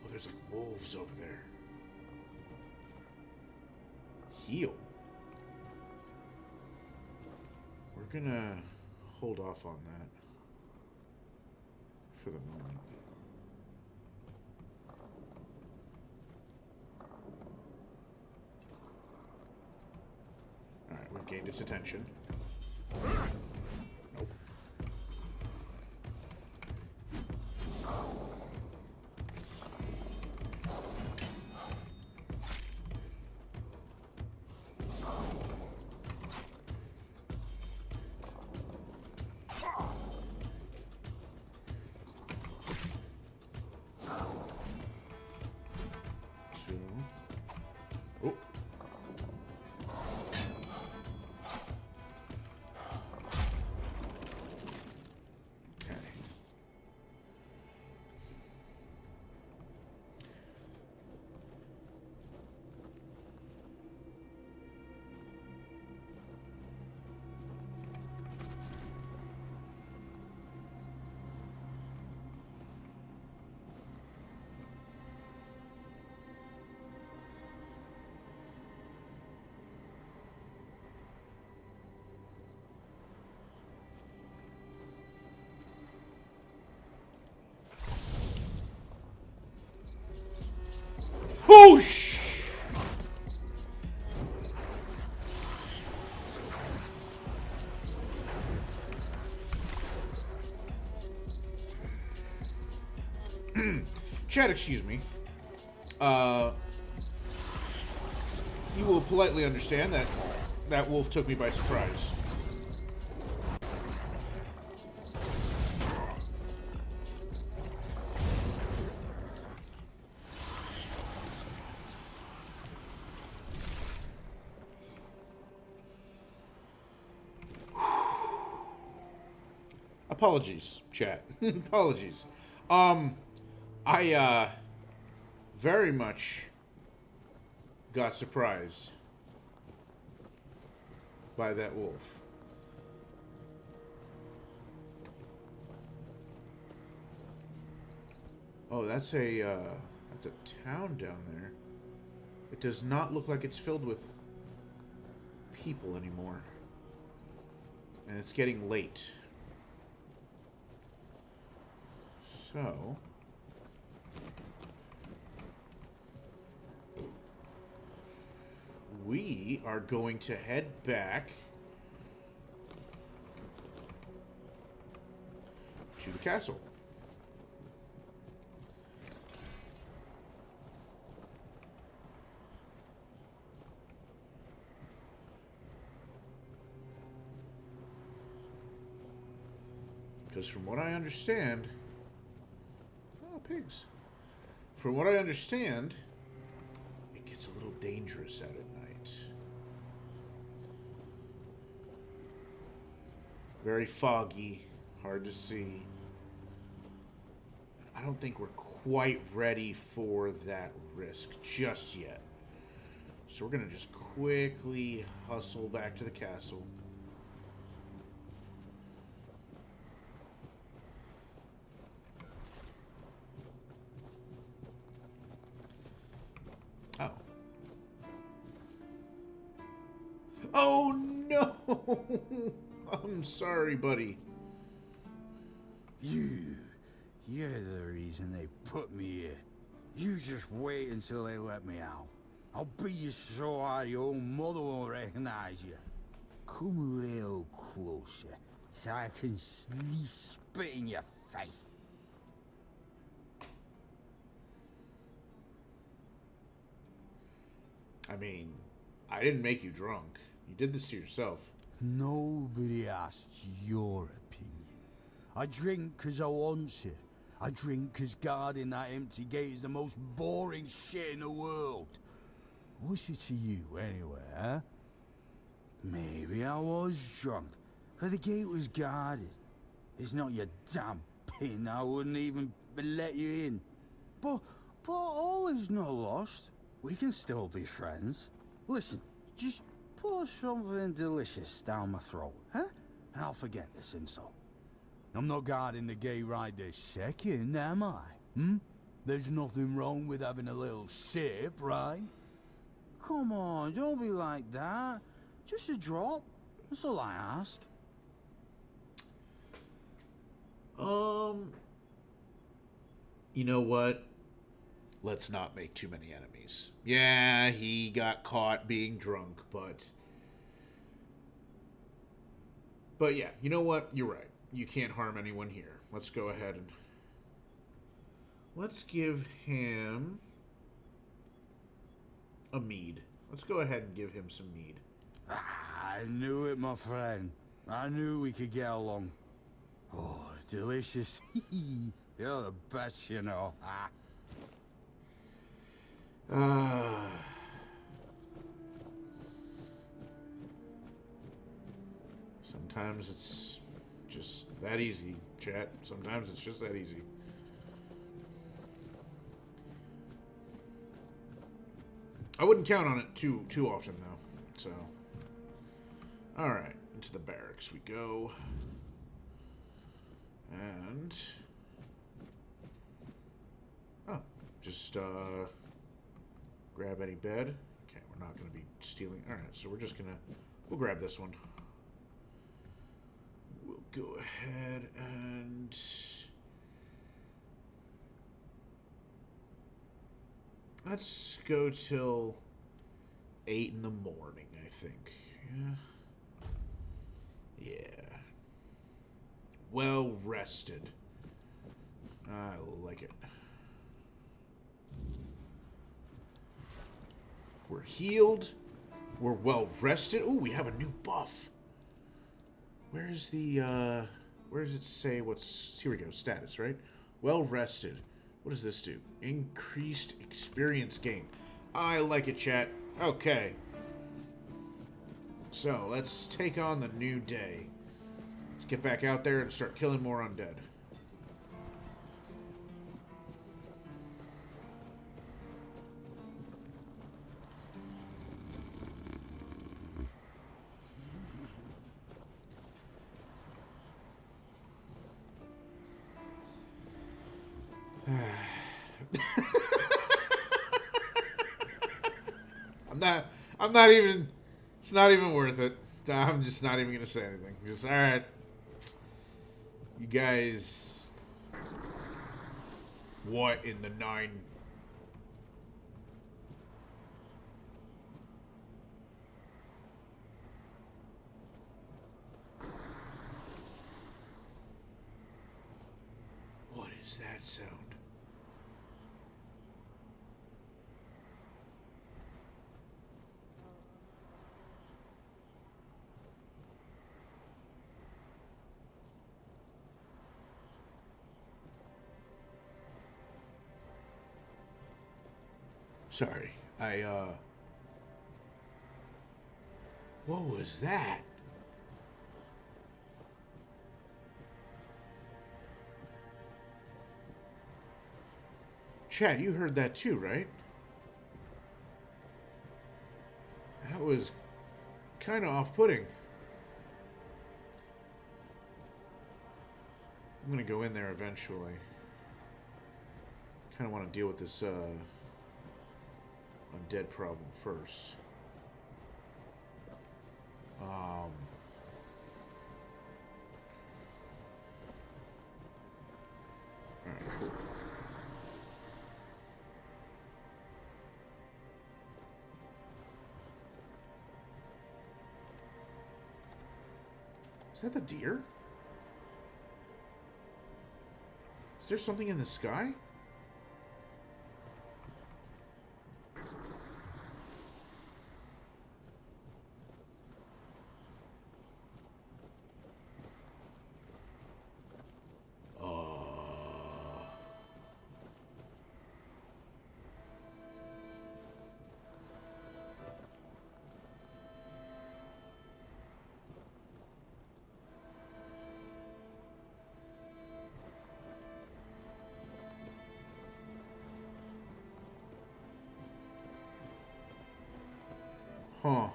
There's like wolves over there. Heal. We're gonna hold off on that for the moment. Alright, we've gained its attention. Nope. Oh. Okay. Whoosh! Chat, excuse me. You will politely understand that that wolf took me by surprise. Apologies, chat. Apologies. I very much got surprised by that wolf. Oh, that's a town down there. It does not look like it's filled with people anymore. And it's getting late. So... we are going to head back to the castle. Because from what I understand... Oh, pigs. From what I understand... gets a little dangerous out at night. Very foggy, hard to see. I don't think we're quite ready for that risk just yet. So we're going to just quickly hustle back to the castle. Oh. Oh no! I'm sorry, buddy. You're the reason they put me here. You just wait until they let me out. I'll beat you so hard your own mother won't recognize you. Come a little closer so I can spit in your face. I mean, I didn't make you drunk. You did this to yourself. Nobody asked your opinion. I drink because I want to. I drink because guarding that empty gate is the most boring shit in the world. What's it to you, anyway, huh? Maybe I was drunk, but the gate was guarded. It's not your damn pin, I wouldn't even let you in. But all is not lost. We can still be friends. Listen, just pour something delicious down my throat, huh? And I'll forget this insult. I'm not guarding the gate right this second, am I? There's nothing wrong with having a little sip, right? Come on, don't be like that. Just a drop. That's all I ask. You know what? Let's not make too many enemies. Yeah, he got caught being drunk, but yeah, you know what? You're right. You can't harm anyone here. Let's go ahead and let's give him a mead. Let's go ahead and give him some mead. I knew it, my friend. I knew we could get along. Oh, delicious. You're the best, you know. Sometimes it's just that easy, chat. Sometimes it's just that easy. I wouldn't count on it too often, though. So, all right, into the barracks we go, and just grab any bed. Okay, we're not going to be stealing. All right, so we'll grab this one. We'll go ahead and let's go till 8 in the morning, I think. Yeah. Well rested. I like it. We're healed. We're well rested. Ooh, we have a new buff. Where's the, where does it say what's... Here we go, status, right? Well rested. What does this do? Increased experience gain. I like it, chat. Okay. So, let's take on the new day. Let's get back out there and start killing more undead. I'm not even, it's not even worth it. I'm just not even going to say anything. Just, alright. You guys, what in the 9? What is that sound? Sorry, What was that? Chad, you heard that too, right? That was kind of off-putting. I'm gonna go in there eventually. Kind of want to deal with this undead problem first. Alright, cool. Is that the deer? Is there something in the sky? Huh.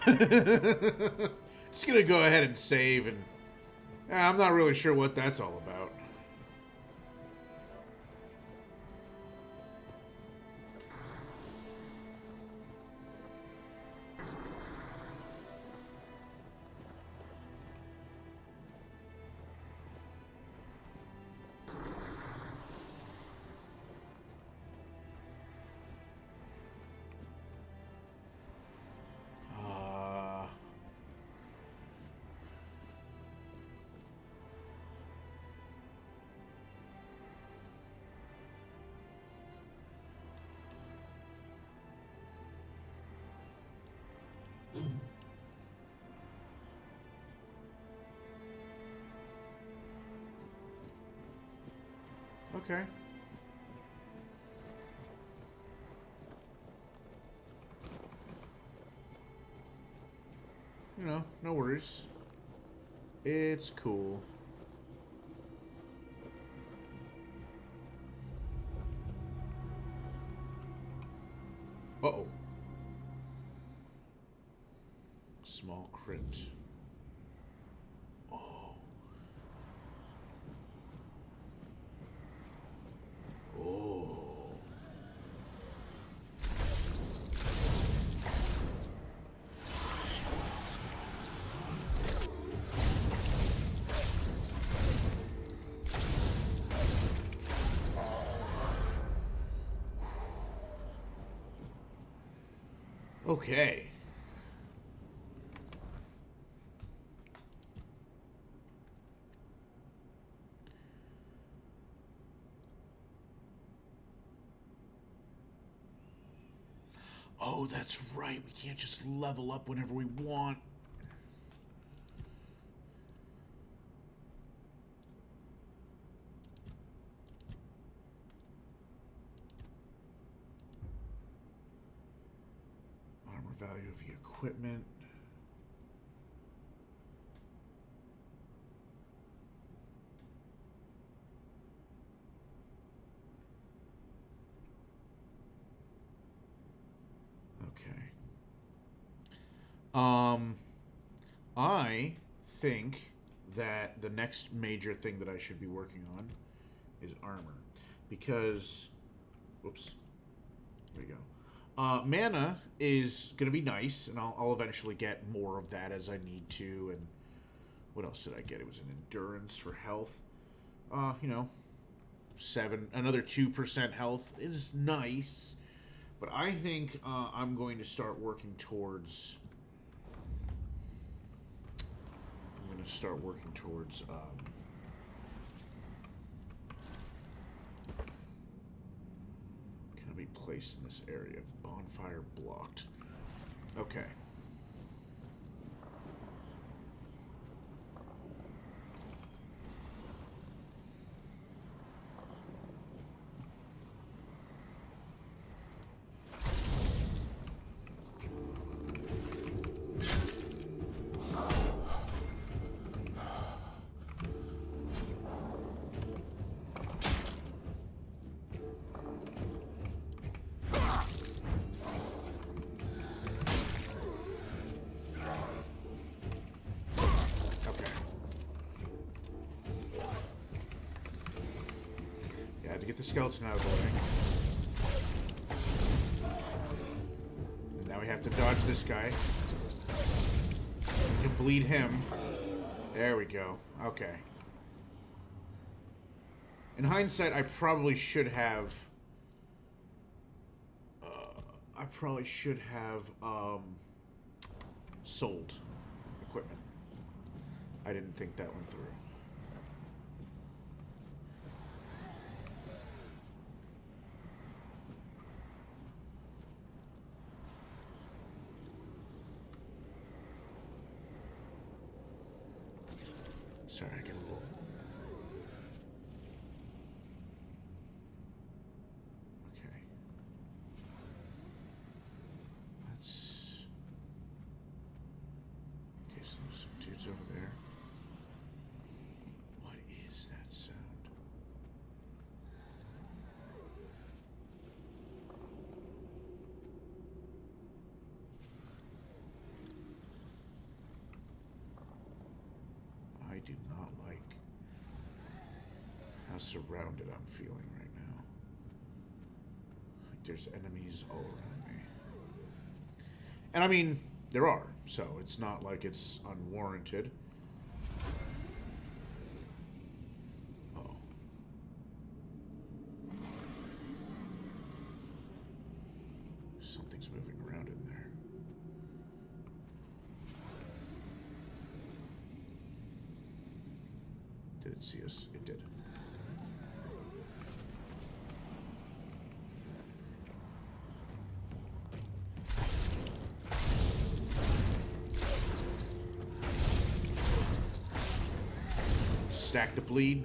Just gonna go ahead and save, and I'm not really sure what that's all about. Okay. You know, no worries. It's cool. Uh-oh. Small crypt. Oh. Oh. Okay. Oh, that's right. We can't just level up whenever we want. Armor value of the equipment. Okay. I think that the next major thing that I should be working on is armor. Because, whoops, there we go. Mana is going to be nice, and I'll eventually get more of that as I need to. And what else did I get? It was an endurance for health. You know, another 2% health is nice. But I think I'm going to start working towards... Can I be placed in this area? Bonfire blocked. Okay. Had to get the skeleton out of the way. And now we have to dodge this guy. We can bleed him. There we go. Okay. In hindsight, I probably should have... sold equipment. I didn't think that went through. Sorry, I get a little... Okay. Let's... Okay, so there's some dudes over there. What is that sound? I do not like how surrounded I'm feeling right now. Like there's enemies all around me. And I mean, there are, so it's not like it's unwarranted. Oh. Something's moving around in there. Did it see us? It did. Stack the bleed.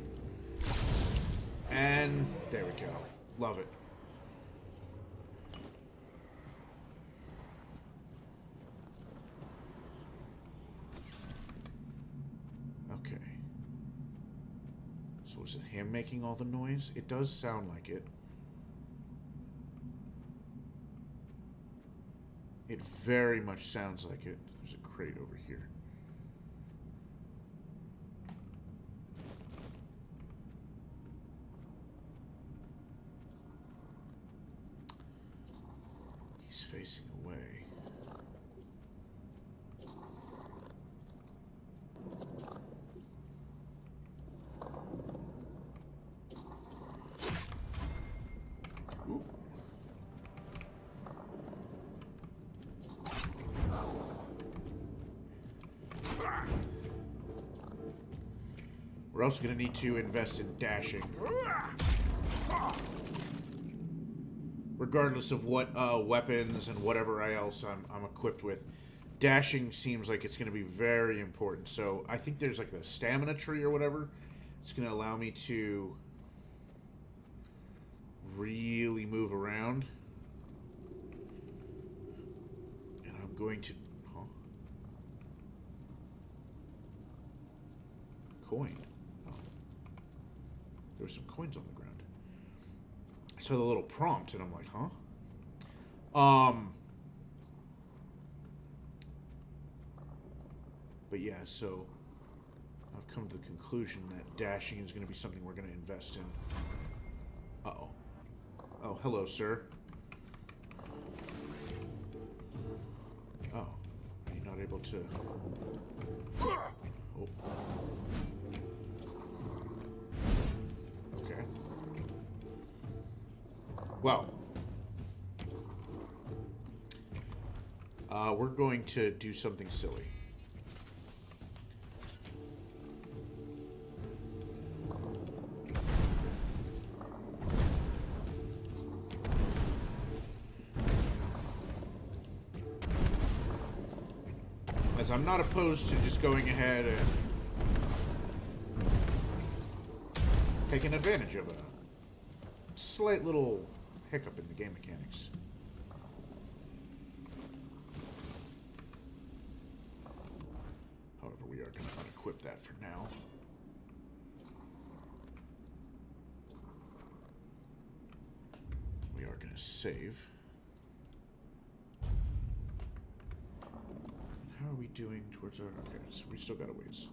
And there we go. Love it. Okay. So is it him making all the noise? It does sound like it. It very much sounds like it. There's a crate over here. He's facing away. Ooh. We're also going to need to invest in dashing. Regardless of what weapons and whatever else I'm equipped with, dashing seems like it's going to be very important. So I think there's like the stamina tree or whatever. It's going to allow me to really move around. And I'm going to... Huh? Coin. Oh. There were some coins on the ground. So the little prompt, and I'm like, huh? But yeah, so I've come to the conclusion that dashing is going to be something we're going to invest in. Uh-oh. Oh, hello, sir. Oh, you're not able to... Oh. Okay. Well, we're going to do something silly. As I'm not opposed to just going ahead and taking advantage of a slight little hiccup in the game mechanics. However, we are going to unequip that for now. We are going to save. How are we doing towards our... Okay, so we still got a ways.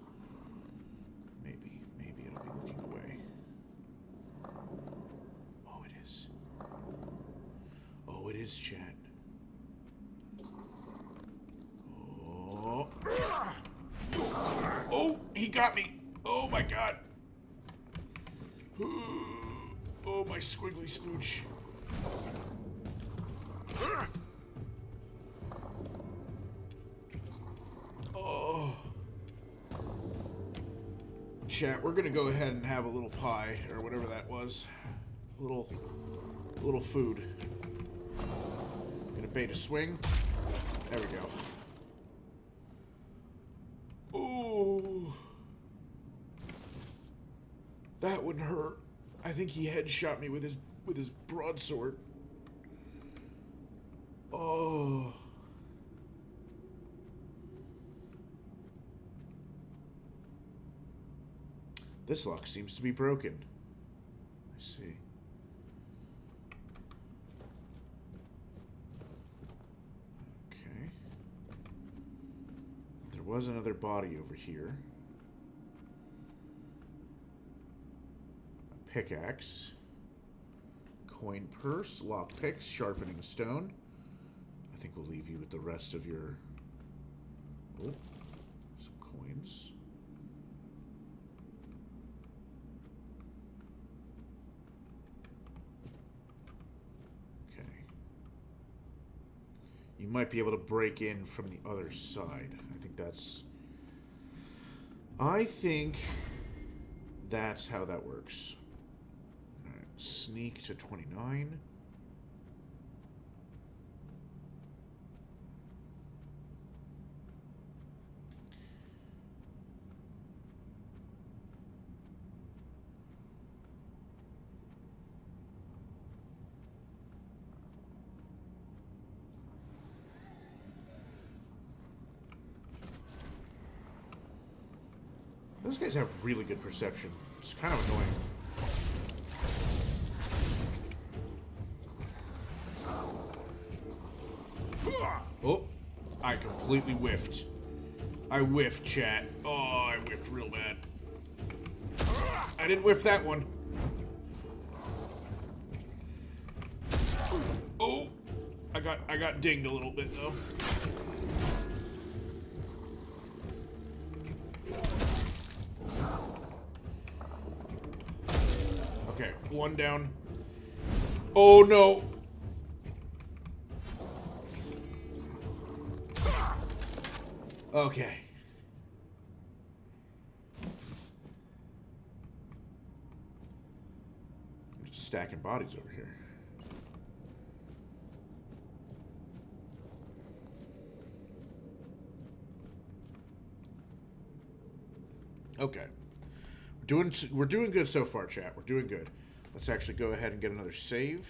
Maybe it'll be looking away. is, chat. Oh. Oh, he got me. Oh my god. Oh, my squiggly spooch. Oh. Chat, we're gonna go ahead and have a little pie, or whatever that was. A little food. Gonna bait a swing. There we go. Oh. That one hurt. I think he headshot me with his broadsword. Oh. This lock seems to be broken. I see. Okay. There was another body over here. A pickaxe. Coin purse, lock picks, sharpening stone. I think we'll leave you with the rest of your... Oh, some coins. You might be able to break in from the other side. I think that's how that works. All right, sneak to 29. Those guys have really good perception. It's kind of annoying. Oh, I completely whiffed. I whiffed, chat. Oh, I whiffed real bad. I didn't whiff that one. Oh, I got dinged a little bit though. Okay, one down. Oh no. Okay. I'm just stacking bodies over here. Okay. We're doing good so far, chat. We're doing good. Let's actually go ahead and get another save.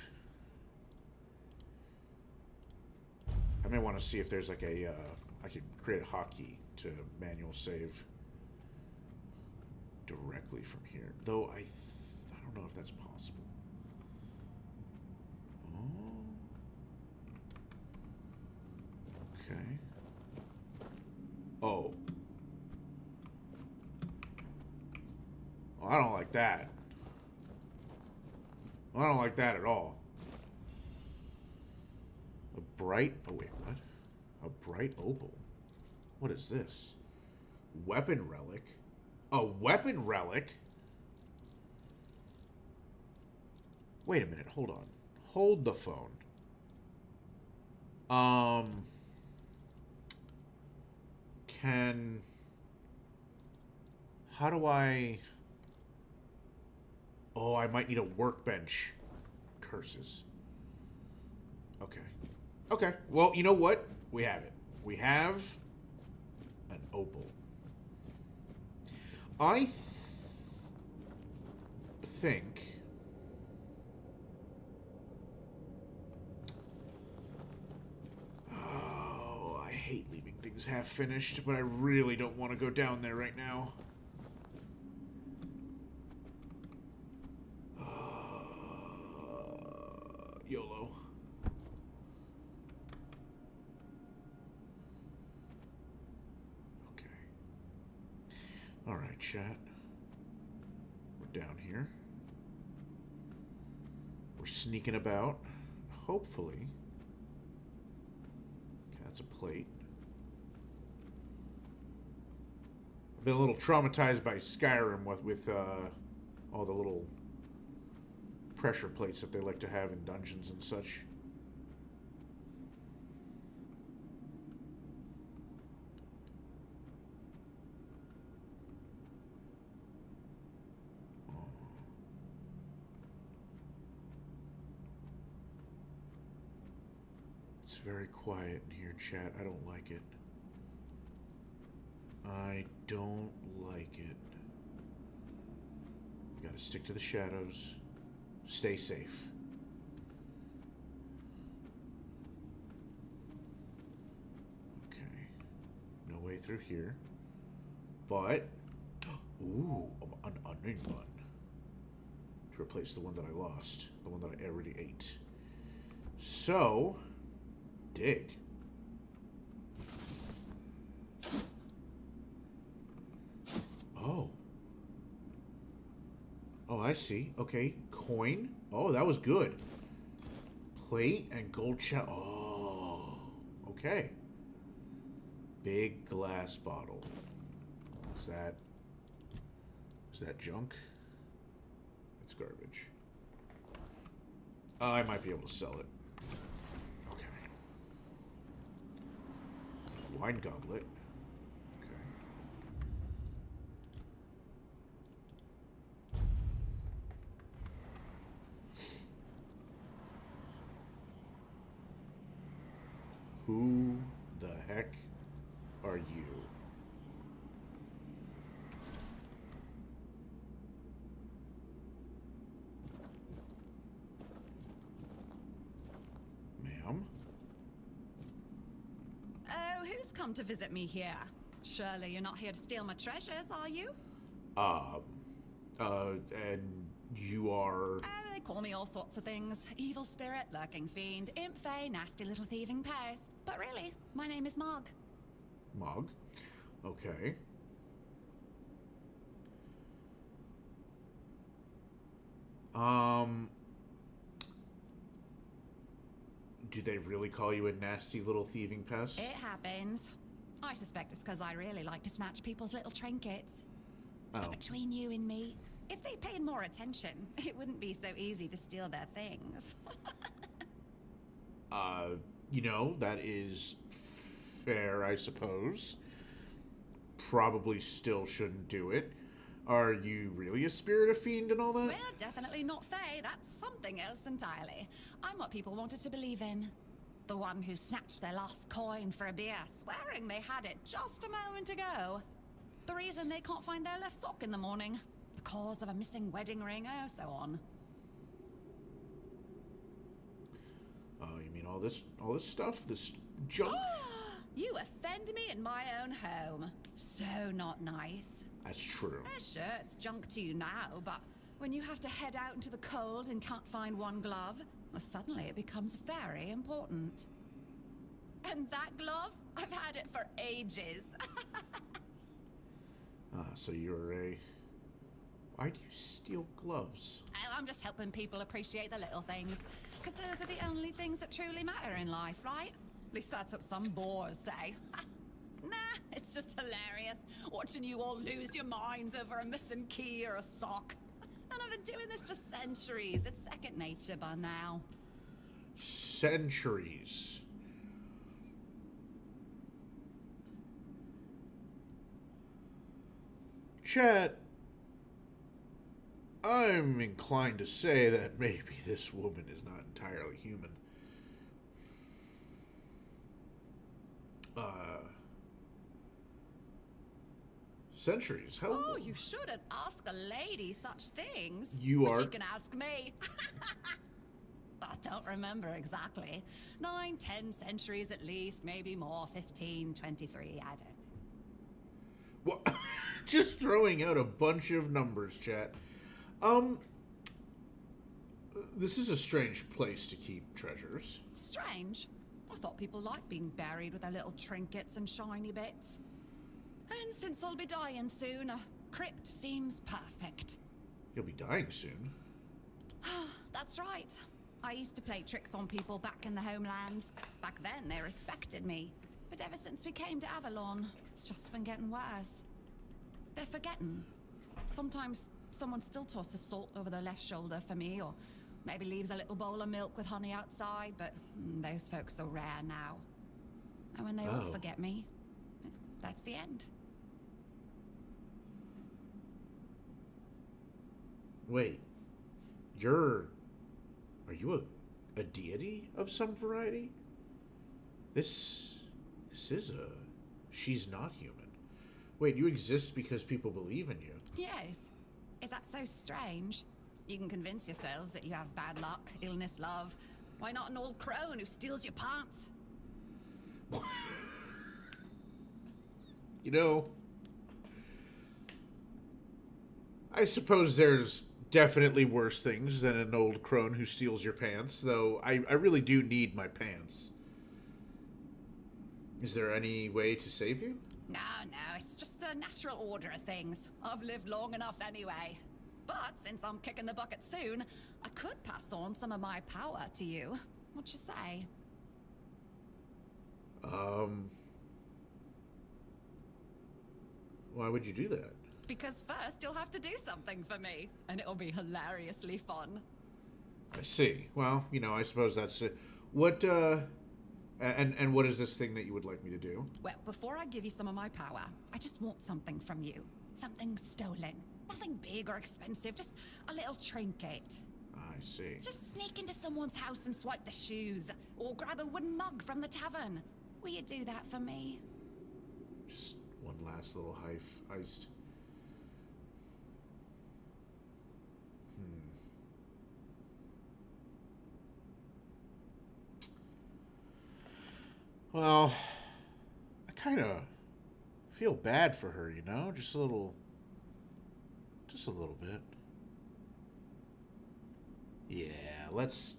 I may want to see if there's like a I can create a hotkey to manual save directly from here. Though I don't know if that's possible. Oh. Okay. Oh. Well, I don't like that. Well, I don't like that at all. A bright... Oh, wait, what? A bright opal. What is this? Weapon relic? A weapon relic? Wait a minute, hold on. Hold the phone. How do I... Oh, I might need a workbench. Curses. Okay. Okay. Well, you know what? We have it. We have an opal. I think... Oh, I hate leaving things half finished, but I really don't want to go down there right now. YOLO. Okay. Alright, chat. We're down here. We're sneaking about. Hopefully, That's a plate. I've been a little traumatized by Skyrim with all the little pressure plates that they like to have in dungeons and such. It's very quiet in here, chat. I don't like it. I don't like it. You gotta stick to the shadows. Stay safe. Okay. No way through here. But... Ooh, an onion one. To replace the one that I lost. The one that I already ate. So... Dig. Oh. Oh, I see. Okay. Coin. Oh, that was good. Plate and gold shell. Oh. Okay. Big glass bottle. Is that junk? It's garbage. I might be able to sell it. Okay. Wine goblet. Who the heck are you? Ma'am? Oh, who's come to visit me here? Surely you're not here to steal my treasures, are you? And you are... Oh, they call me all sorts of things. Evil spirit, lurking fiend, imp fae, nasty little thieving pest. But really, my name is Mog. Mog? Okay. Do they really call you a nasty little thieving pest? It happens. I suspect it's because I really like to snatch people's little trinkets. Oh. But between you and me, if they paid more attention, it wouldn't be so easy to steal their things. You know, that is fair, I suppose. Probably still shouldn't do it. Are you really a spirit of fiend and all that? Well, definitely not fae. That's something else entirely. I'm what people wanted to believe in. The one who snatched their last coin for a beer, swearing they had it just a moment ago. The reason they can't find their left sock in the morning. The cause of a missing wedding ring, oh, so on. You mean all this stuff? This junk? You offend me in my own home. So not nice. That's true. Sure, it's junk to you now, but when you have to head out into the cold and can't find one glove, well, suddenly it becomes very important. And that glove? I've had it for ages. So you're a... Why do you steal gloves? Oh, I'm just helping people appreciate the little things. Because those are the only things that truly matter in life, right? At least that's what some bores say. Nah, it's just hilarious, watching you all lose your minds over a missing key or a sock. And I've been doing this for centuries. It's second nature by now. Centuries. Chat, I'm inclined to say that maybe this woman is not entirely human. Centuries? How? Oh, you shouldn't ask a lady such things. You but are... you can ask me. I don't remember exactly. 9, 10 centuries at least, maybe more. 15, 23, I don't know. What? Just throwing out a bunch of numbers, chat. This is a strange place to keep treasures. Strange. I thought people liked being buried with their little trinkets and shiny bits. And since I'll be dying soon, a crypt seems perfect. You'll be dying soon. That's right. I used to play tricks on people back in the homelands. Back then, they respected me. But ever since we came to Avalon, it's just been getting worse. They're forgetting. Sometimes someone still tosses salt over their left shoulder for me, or maybe leaves a little bowl of milk with honey outside, but those folks are rare now. And when they all forget me, that's the end. Wait, are you a deity of some variety? This is she's not human. Wait, you exist because people believe in you? Yes. Is that so strange? You can convince yourselves that you have bad luck, illness, love. Why not an old crone who steals your pants? You know, I suppose there's definitely worse things than an old crone who steals your pants, though I really do need my pants. Is there any way to save you? No, it's just the natural order of things. I've lived long enough anyway. But since I'm kicking the bucket soon, I could pass on some of my power to you. What you say? Why would you do that? Because first you'll have to do something for me, and it'll be hilariously fun. I see. Well, you know, I suppose that's it. What, and what is this thing that you would like me to do? Well, before I give you some of my power, I just want something from you. Something stolen. Nothing big or expensive, just a little trinket. I see. Just sneak into someone's house and swipe the shoes, or grab a wooden mug from the tavern. Will you do that for me? Just one last little heist. Well, I kind of feel bad for her, you know? Just a little bit. Yeah, let's...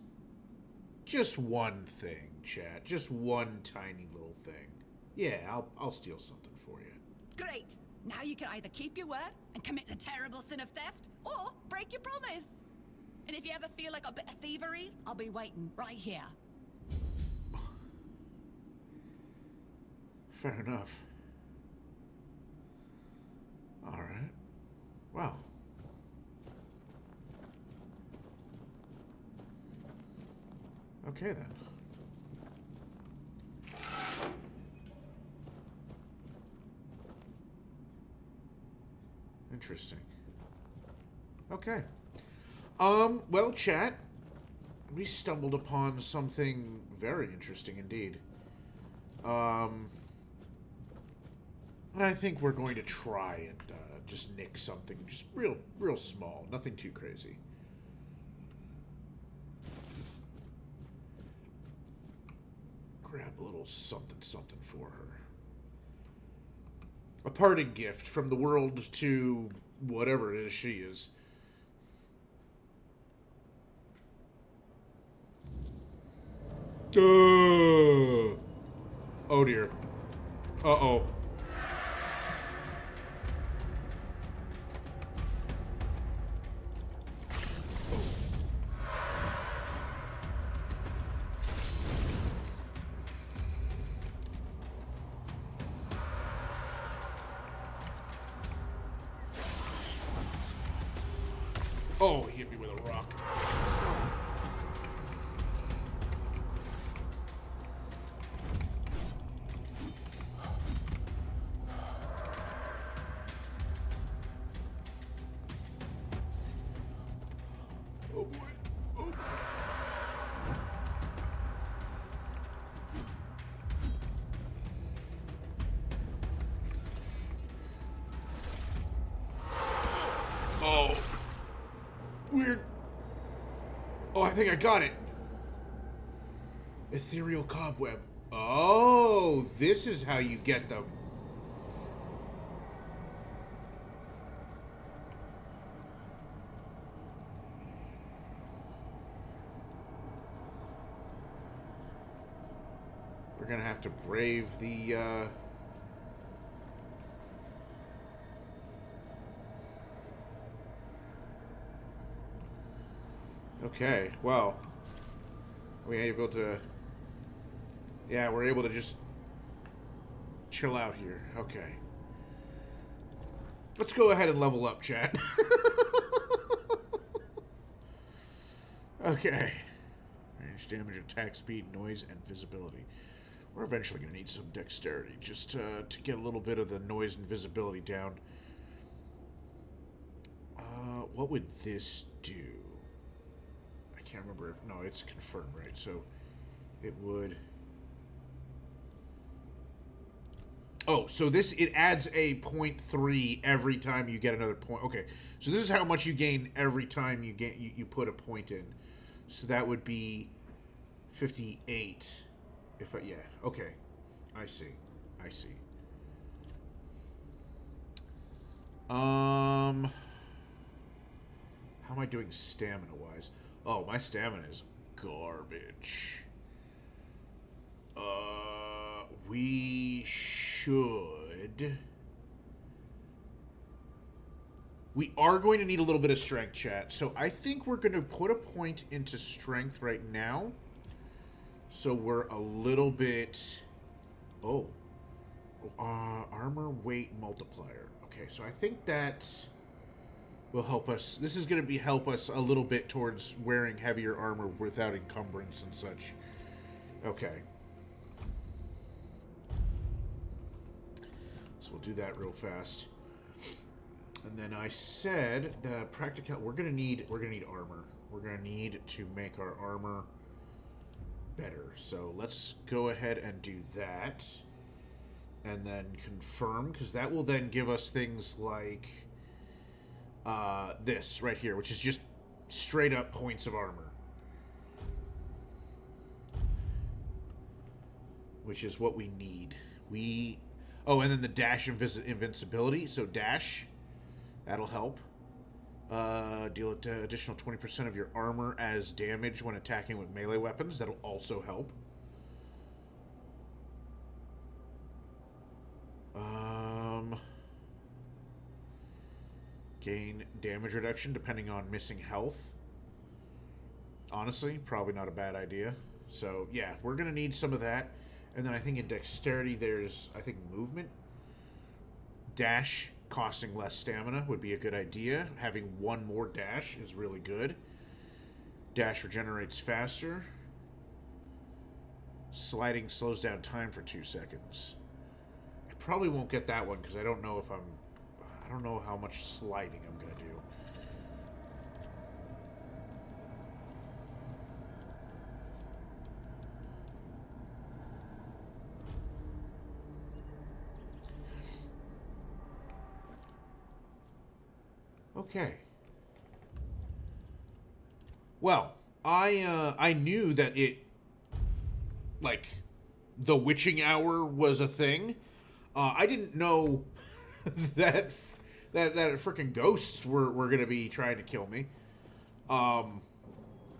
Just one thing, chat. Just one tiny little thing. Yeah, I'll steal something for you. Great! Now you can either keep your word and commit the terrible sin of theft, or break your promise. And if you ever feel like a bit of thievery, I'll be waiting right here. Fair enough. Alright. Wow. Okay then. Interesting. Okay. Well, chat, we stumbled upon something very interesting indeed. And I think we're going to try and just nick something just real small, nothing too crazy. Grab a little something for her. A parting gift from the world to whatever it is she is. Oh dear. Uh-oh. Oh, he hit me with a rock. Oh boy. Oh boy. Oh. Weird. Oh, I think I got it. Ethereal cobweb. Oh, this is how you get them. We're gonna have to brave the, Okay, well, we're able to... Yeah, we're able to just chill out here. Okay. Let's go ahead and level up, chat. Okay. Range, damage, attack speed, noise, and visibility. We're eventually going to need some dexterity just to get a little bit of the noise and visibility down. What would this do? I can't remember if... No, it's confirmed, right? So it would... Oh, so this, it adds a 0.3 every time you get another point. Okay, so this is how much you gain every time you put a point in. So that would be 58. If I, yeah, okay. I see. How am I doing stamina-wise? Oh, my stamina is garbage. We should... We are going to need a little bit of strength, chat. So I think we're going to put a point into strength right now. So we're a little bit... Oh. Armor weight multiplier. Okay, so I think that will help us. This is going to help us a little bit towards wearing heavier armor without encumbrance and such. Okay. So we'll do that real fast. And then I said that practical. We're gonna need armor. We're gonna need to make our armor better. So let's go ahead and do that, and then confirm, because that will then give us things like this right here, which is just straight up points of armor, which is what we need. Oh, and then the dash invincibility. So dash, that'll help. Deal additional 20% of your armor as damage when attacking with melee weapons. That'll also help. Gain damage reduction depending on missing health. Honestly, probably not a bad idea. So, yeah, we're going to need some of that. And then I think in dexterity there's, I think, movement. Dash costing less stamina would be a good idea. Having one more dash is really good. Dash regenerates faster. Sliding slows down time for 2 seconds. I probably won't get that one because I don't know how much sliding I'm going to do. Okay. Well, I knew that it, like, the witching hour was a thing. I didn't know that freaking ghosts were gonna be trying to kill me.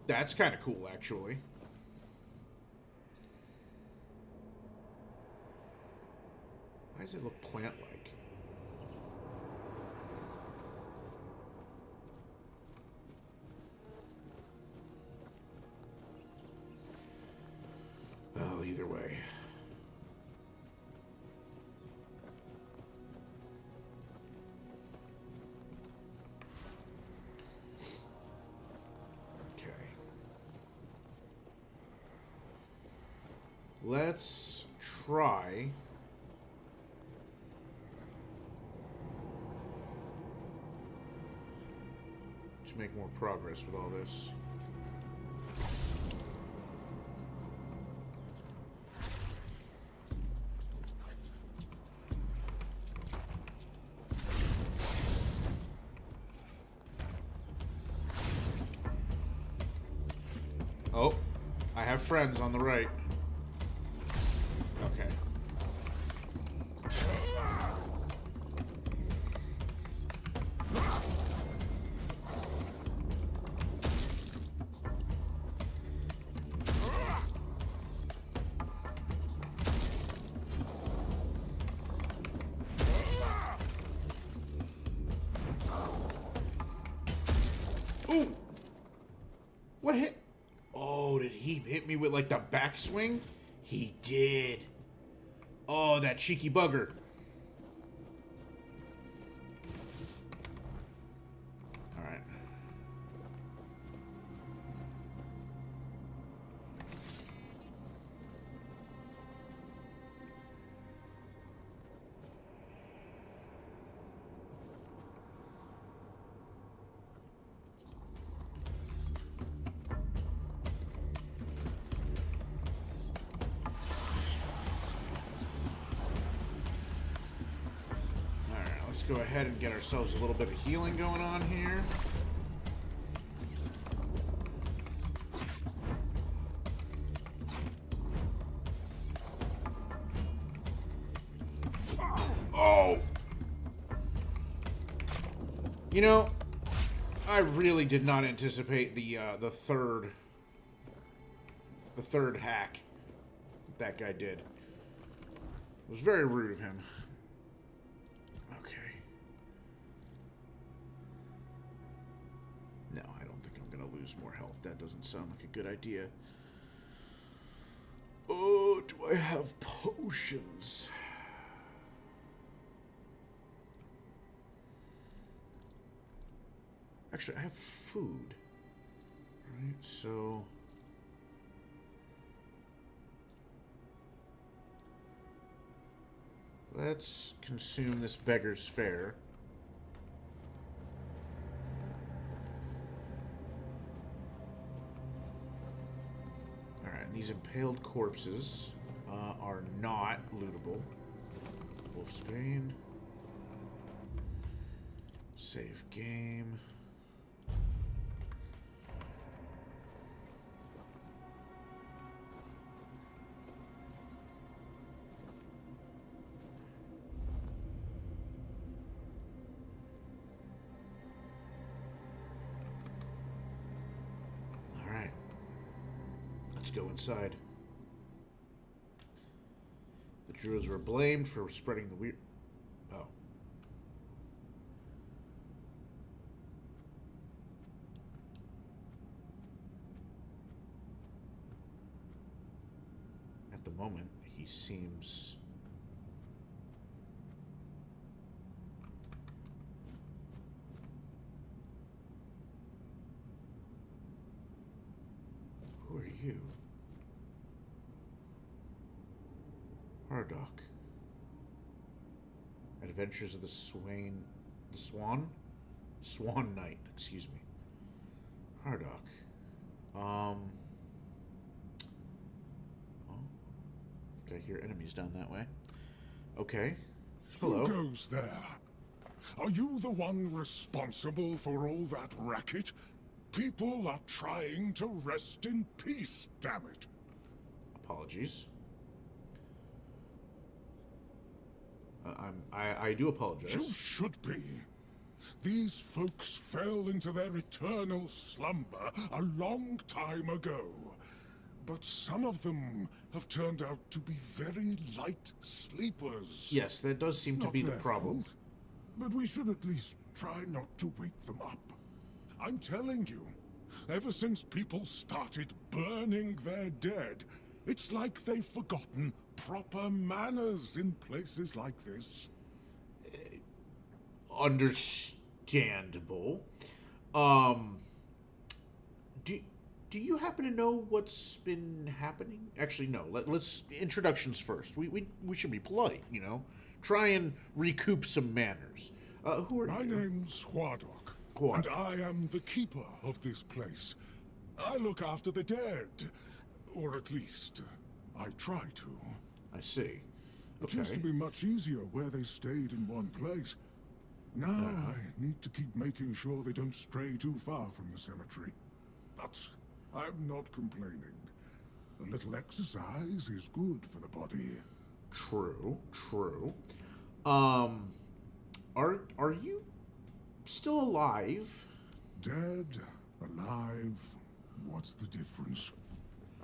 That's kind of cool, actually. Why does it look plant-like? Well, either way. Okay. Let's try to make more progress with all this. Oh, I have friends on the right. Okay. Ooh! What hit? Oh, did he hit me with, like, the backswing? He did. Oh, that cheeky bugger. Alright. Let's go ahead and get ourselves a little bit of healing going on here. Oh! You know, I really did not anticipate the third hack that guy did. It was very rude of him. No, I don't think I'm going to lose more health. That doesn't sound like a good idea. Oh, do I have potions? Actually, I have food. Right, so... let's consume this beggar's fare. These impaled corpses are not lootable. Wolfsbane. Save game. Go inside. The Druids were blamed for spreading the weird... Oh. At the moment, he seems... Who are you? Hardock. Adventures of the Swan Knight, excuse me. Hardock. Oh, I think I hear enemies down that way. Okay. Hello. Who goes there? Are you the one responsible for all that racket? People are trying to rest in peace, damn it. Apologies. I do apologize. You should be. These folks fell into their eternal slumber a long time ago. But some of them have turned out to be very light sleepers. Yes, that does seem to be the problem. Fault, but we should at least try not to wake them up. I'm telling you, ever since people started burning their dead, it's like they've forgotten proper manners in places like this. Understandable. Do you happen to know what's been happening? Actually, no. Let's introductions first. We should be polite, you know. Try and recoup some manners. Who are My you? name's Huardock, and I am the keeper of this place. I look after the dead, or at least I try to. I see. It used to be much easier where they stayed in one place. Now I need to keep making sure they don't stray too far from the cemetery. But I'm not complaining. A little exercise is good for the body. True. Are you still alive? Dead, alive, what's the difference?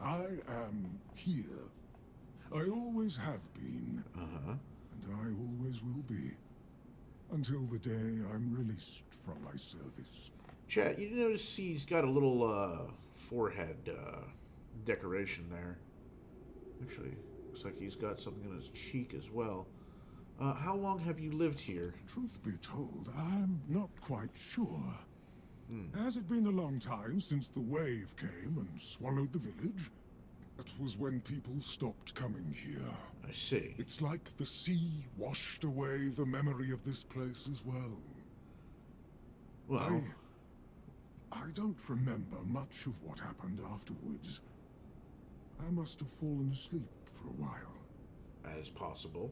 I am here. I always have been. And I always will be. Until the day I'm released from my service. Chat, you notice he's got a little forehead decoration there. Actually, Looks like he's got something on his cheek as well. How long have you lived here? Truth be told, I'm not quite sure. Has it been a long time since the wave came and swallowed the village? That was when people stopped coming here. I see. It's like the sea washed away the memory of this place as well. Well, I don't remember much of what happened afterwards. I must have fallen asleep for a while. that is possible.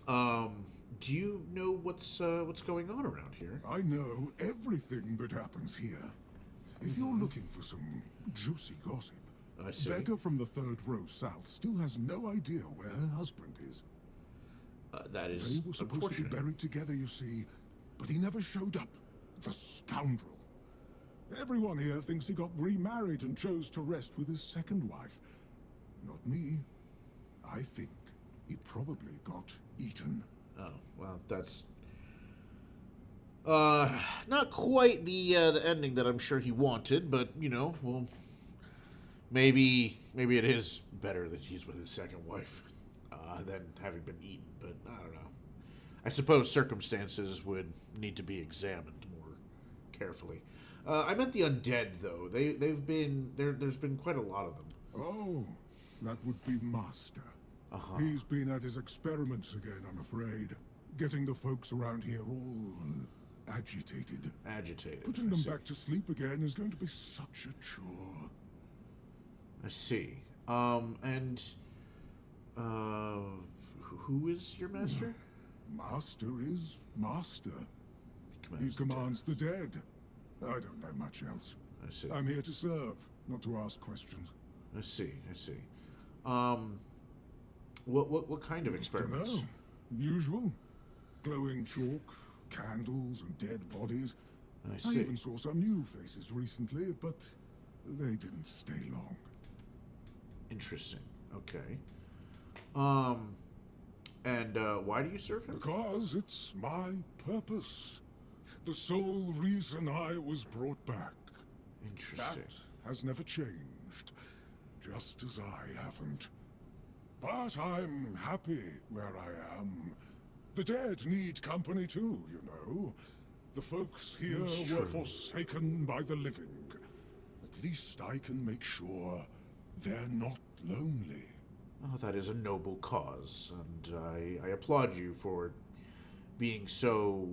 Do you know what's going on around here? I know everything that happens here. If you're looking for some juicy gossip, I see. Beggar from the third row south still has no idea where her husband is. That is They were supposed to be unfortunate. buried together, you see, but he never showed up. The scoundrel. Everyone here thinks he got remarried and chose to rest with his second wife. Not me. I think he probably got eaten. Oh, well, that's not quite the ending that I'm sure he wanted, but you know, well, maybe it is better that he's with his second wife than having been eaten. But I don't know. I suppose circumstances would need to be examined more carefully. I meant the undead, though. They've been there's been quite a lot of them. Oh, that would be Master. He's been at his experiments again, I'm afraid. Getting the folks around here all agitated. Agitated. Putting I them see. back to sleep again is going to be such a chore. I see. And who is your master? Master is Master. He He commands the dead. I don't know much else. I see. I'm here to serve, not to ask questions. I see. I see. What kind of experiments? Dunno. Usual. Glowing chalk, candles, and dead bodies. I I see. even saw some new faces recently, but they didn't stay long. Interesting. Okay. And why do you serve him? Because it's my purpose. The sole reason I was brought back. That Interesting. has never changed, just as I haven't. But I'm happy where I am. The dead need company too, you know. The folks here It's were true. forsaken by the living. At least I can make sure they're not lonely. Oh, that is a noble cause, and I applaud you for being so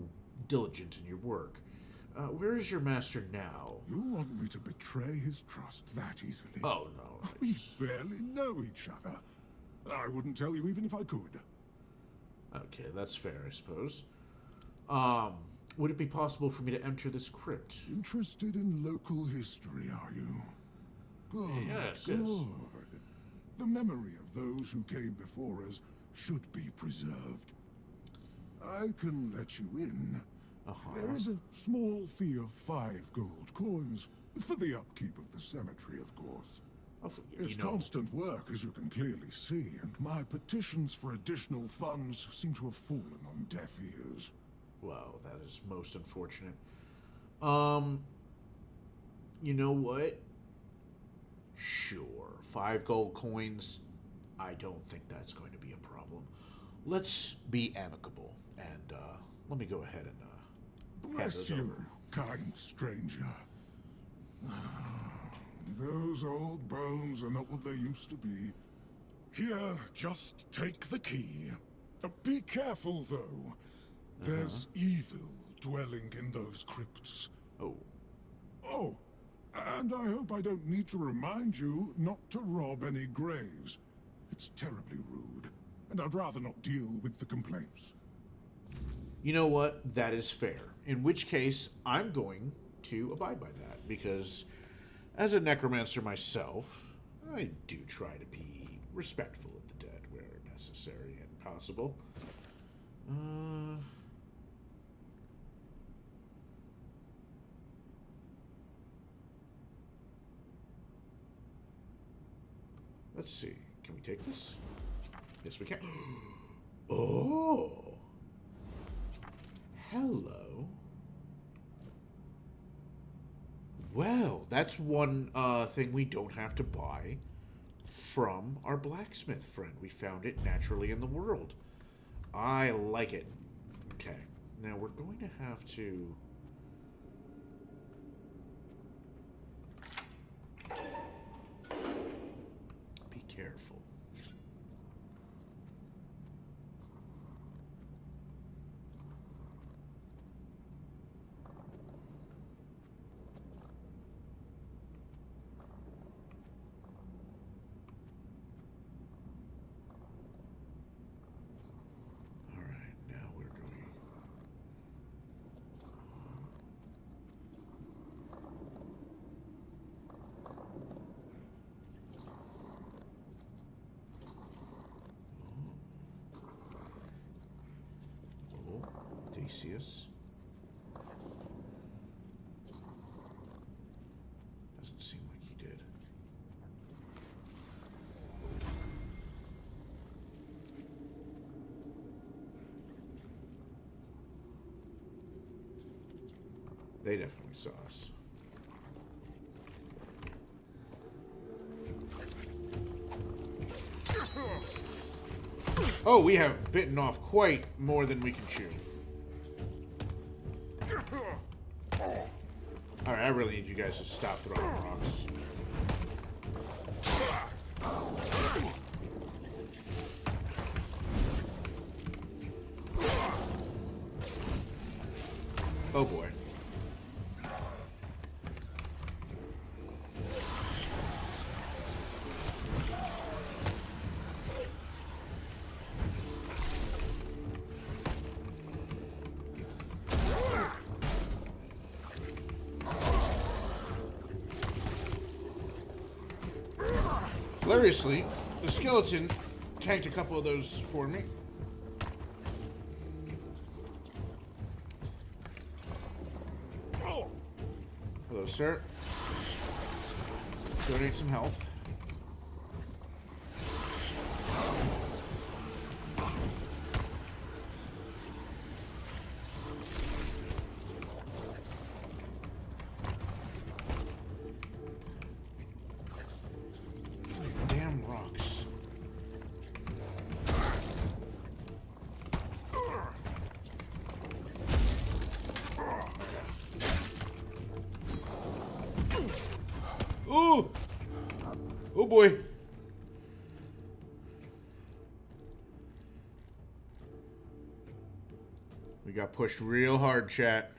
diligent in your work. Where is your master now? You want me to betray his trust that easily? Oh, no. We barely know each other. I wouldn't tell you even if I could. Okay, that's fair, I suppose. Would it be possible for me to enter this crypt? Interested in local history, are you? Good, Yes, good. yes. The memory of those who came before us should be preserved. I can let you in. There is a small fee of 5 gold coins for the upkeep of the cemetery, of course. It's constant work, as you can clearly see, and my petitions for additional funds seem to have fallen on deaf ears. Well, that is most unfortunate. You know what? Sure. 5 gold coins. I don't think that's going to be a problem. Let's be amicable, and let me go ahead and hand Bless those you, over. kind stranger. Those old bones are not what they used to be. Here, just take the key. Be careful, though. There's evil dwelling in those crypts. Oh, Oh, and I hope I don't need to remind you not to rob any graves. It's terribly rude, and I'd rather not deal with the complaints. you know what? That is fair. In which case, I'm going to abide by that, because as a necromancer myself, I do try to be respectful of the dead where necessary and possible. Let's see. Can we take this? Yes, we can. Oh. Hello. Well, that's one thing we don't have to buy. from our blacksmith friend. We found it naturally in the world. I like it. Okay. Now we're going to have to... be careful. Theseus. Doesn't seem like he did. They definitely saw us. Oh, we have bitten off quite more than we can chew. Alright, I really need you guys to stop throwing rocks. Oh boy. Hilariously, the skeleton tanked a couple of those for me. Hello, sir. Donate some health. Damn rocks. Ooh! Oh boy. We got pushed real hard, chat.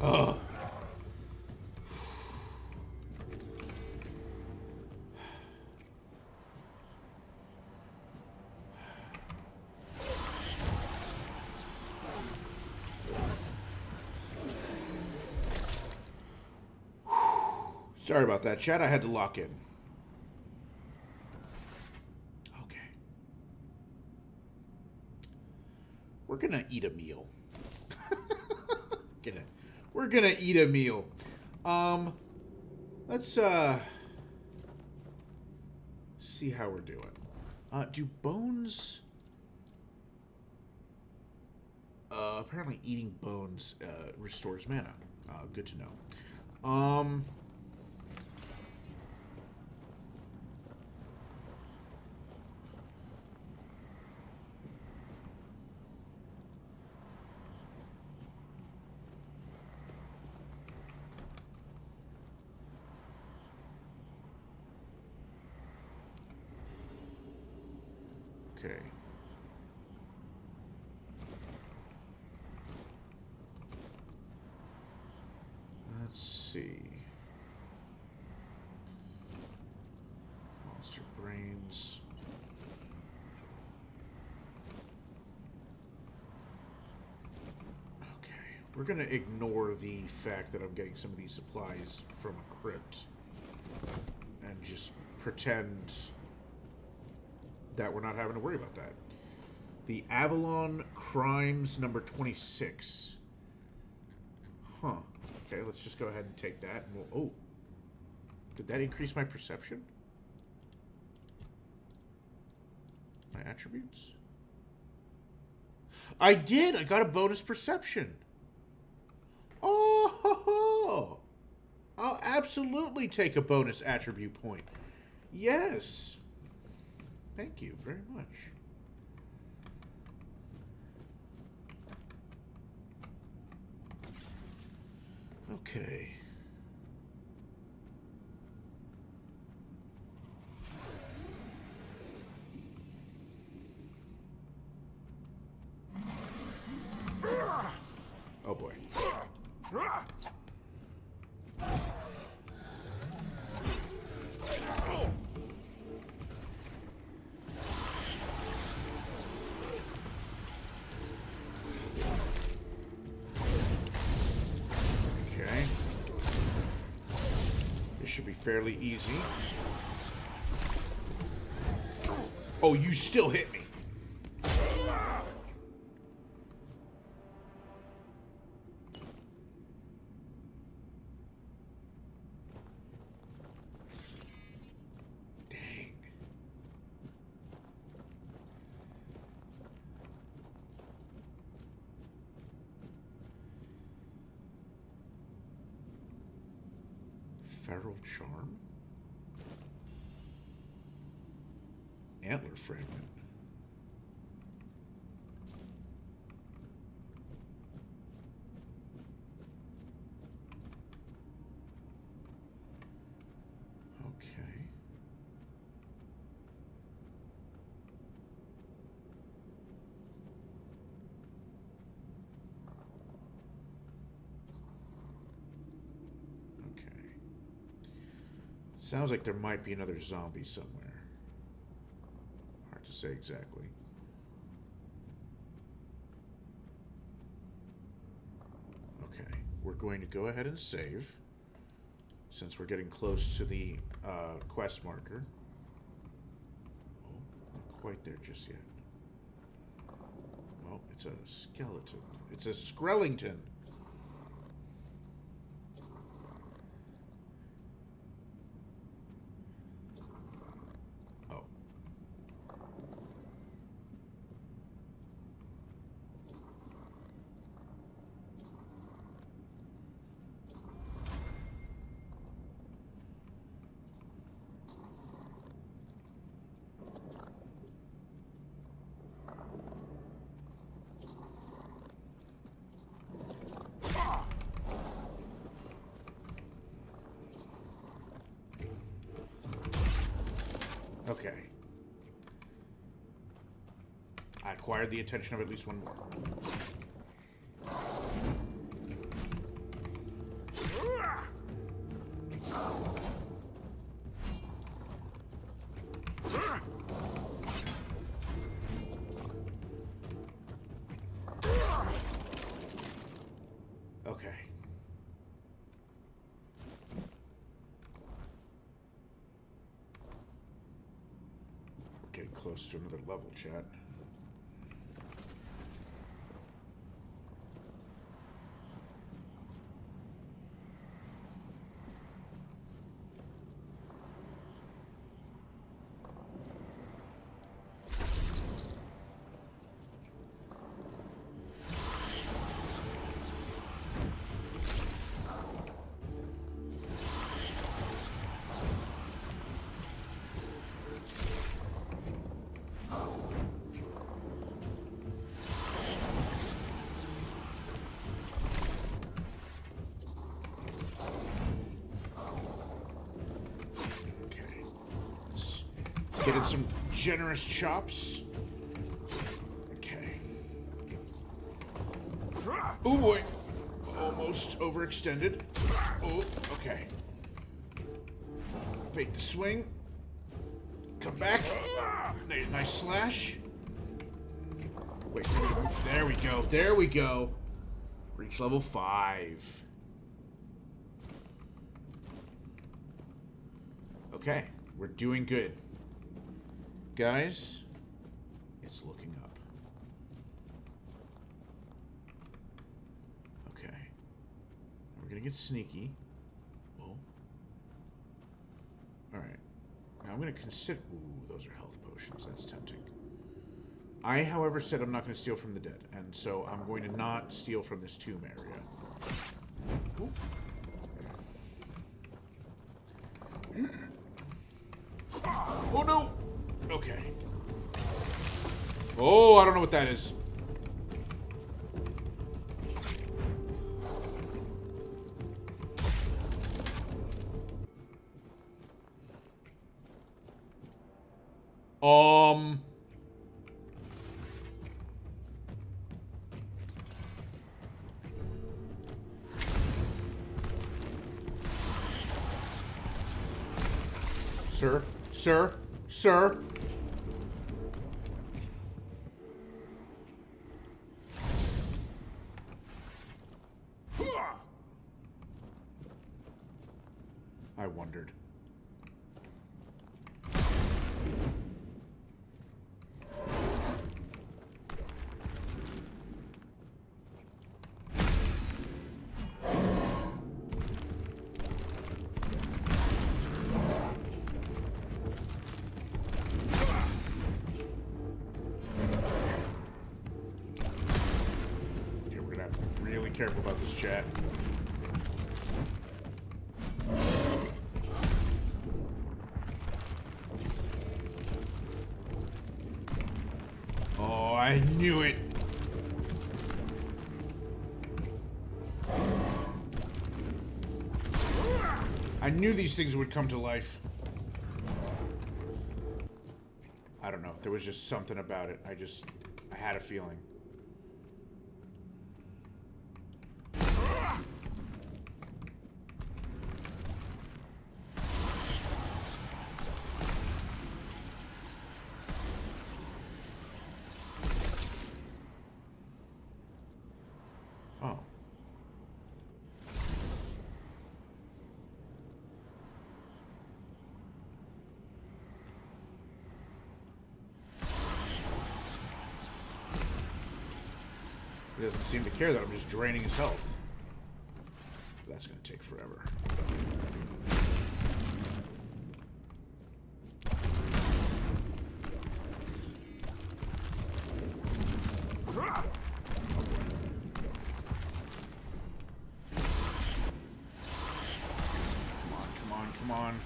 Ugh. Sorry about that, chat. I had to lock in. Okay. We're gonna eat a meal. We're gonna eat a meal. Let's see how we're doing. Do bones? Apparently eating bones restores mana. Good to know. Okay. Let's see. Monster brains. Okay. We're going to ignore the fact that I'm getting some of these supplies from a crypt and just pretend that we're not having to worry about that. The Avalon Crimes number 26. Huh. Okay, let's just go ahead and take that. And we'll, oh. Did that increase my perception? My attributes? I did! I got a bonus perception. Oh, ho, ho. I'll absolutely take a bonus attribute point. Yes. Thank you very much. Okay. Oh boy. Okay. This should be fairly easy. Oh, you still hit me. Feral Charm? Antler Fragment. Okay. Sounds like there might be another zombie somewhere. Hard to say exactly. Okay, we're going to go ahead and save, since we're getting close to the quest marker. Oh, not quite there just yet. Oh, it's a skeleton. It's a Skrellington. Okay. I acquired the attention of at least one more. Okay. Getting close to another level, chat. Getting some generous chops. Oh boy. Almost overextended. Oh, okay. Bait the swing. Come back. Nice slash. Wait, there we go. There we go. Reach level 5. Okay, we're doing good. Guys, it's looking up. Okay. We're gonna get sneaky. Oh. Alright. Now I'm gonna consider... Ooh, those are health potions. That's tempting. I, however, said I'm not going to steal from the dead, and so I'm going to not steal from this tomb area. Ooh. Oh no! Okay. Oh, I don't know what that is. Sir. I wondered. Careful about this chat. Oh, I knew it. I knew these things would come to life. I don't know. There was just something about it. I had a feeling. He doesn't seem to care that I'm just draining his health. That's gonna take forever. Come on.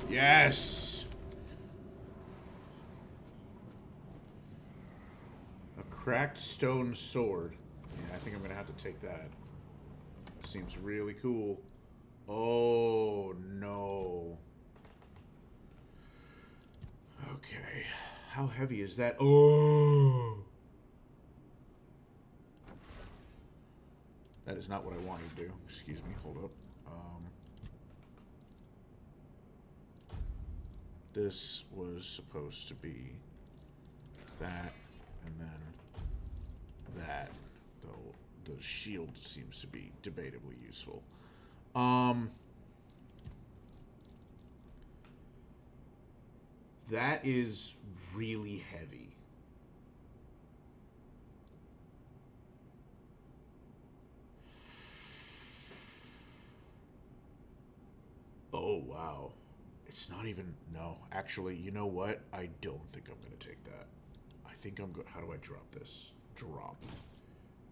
Yes! Cracked stone sword. Yeah, I think I'm gonna have to take that. Seems really cool. Oh no. Okay. How heavy is that? Oh. That is not what I wanted to do. Excuse me. Hold up. This was supposed to be that, and then that, though the shield seems to be debatably useful. That is really heavy. Oh, wow. It's not even... No, actually, you know what? I don't think I'm going to take that. I think I'm good. How do I drop this? Drop.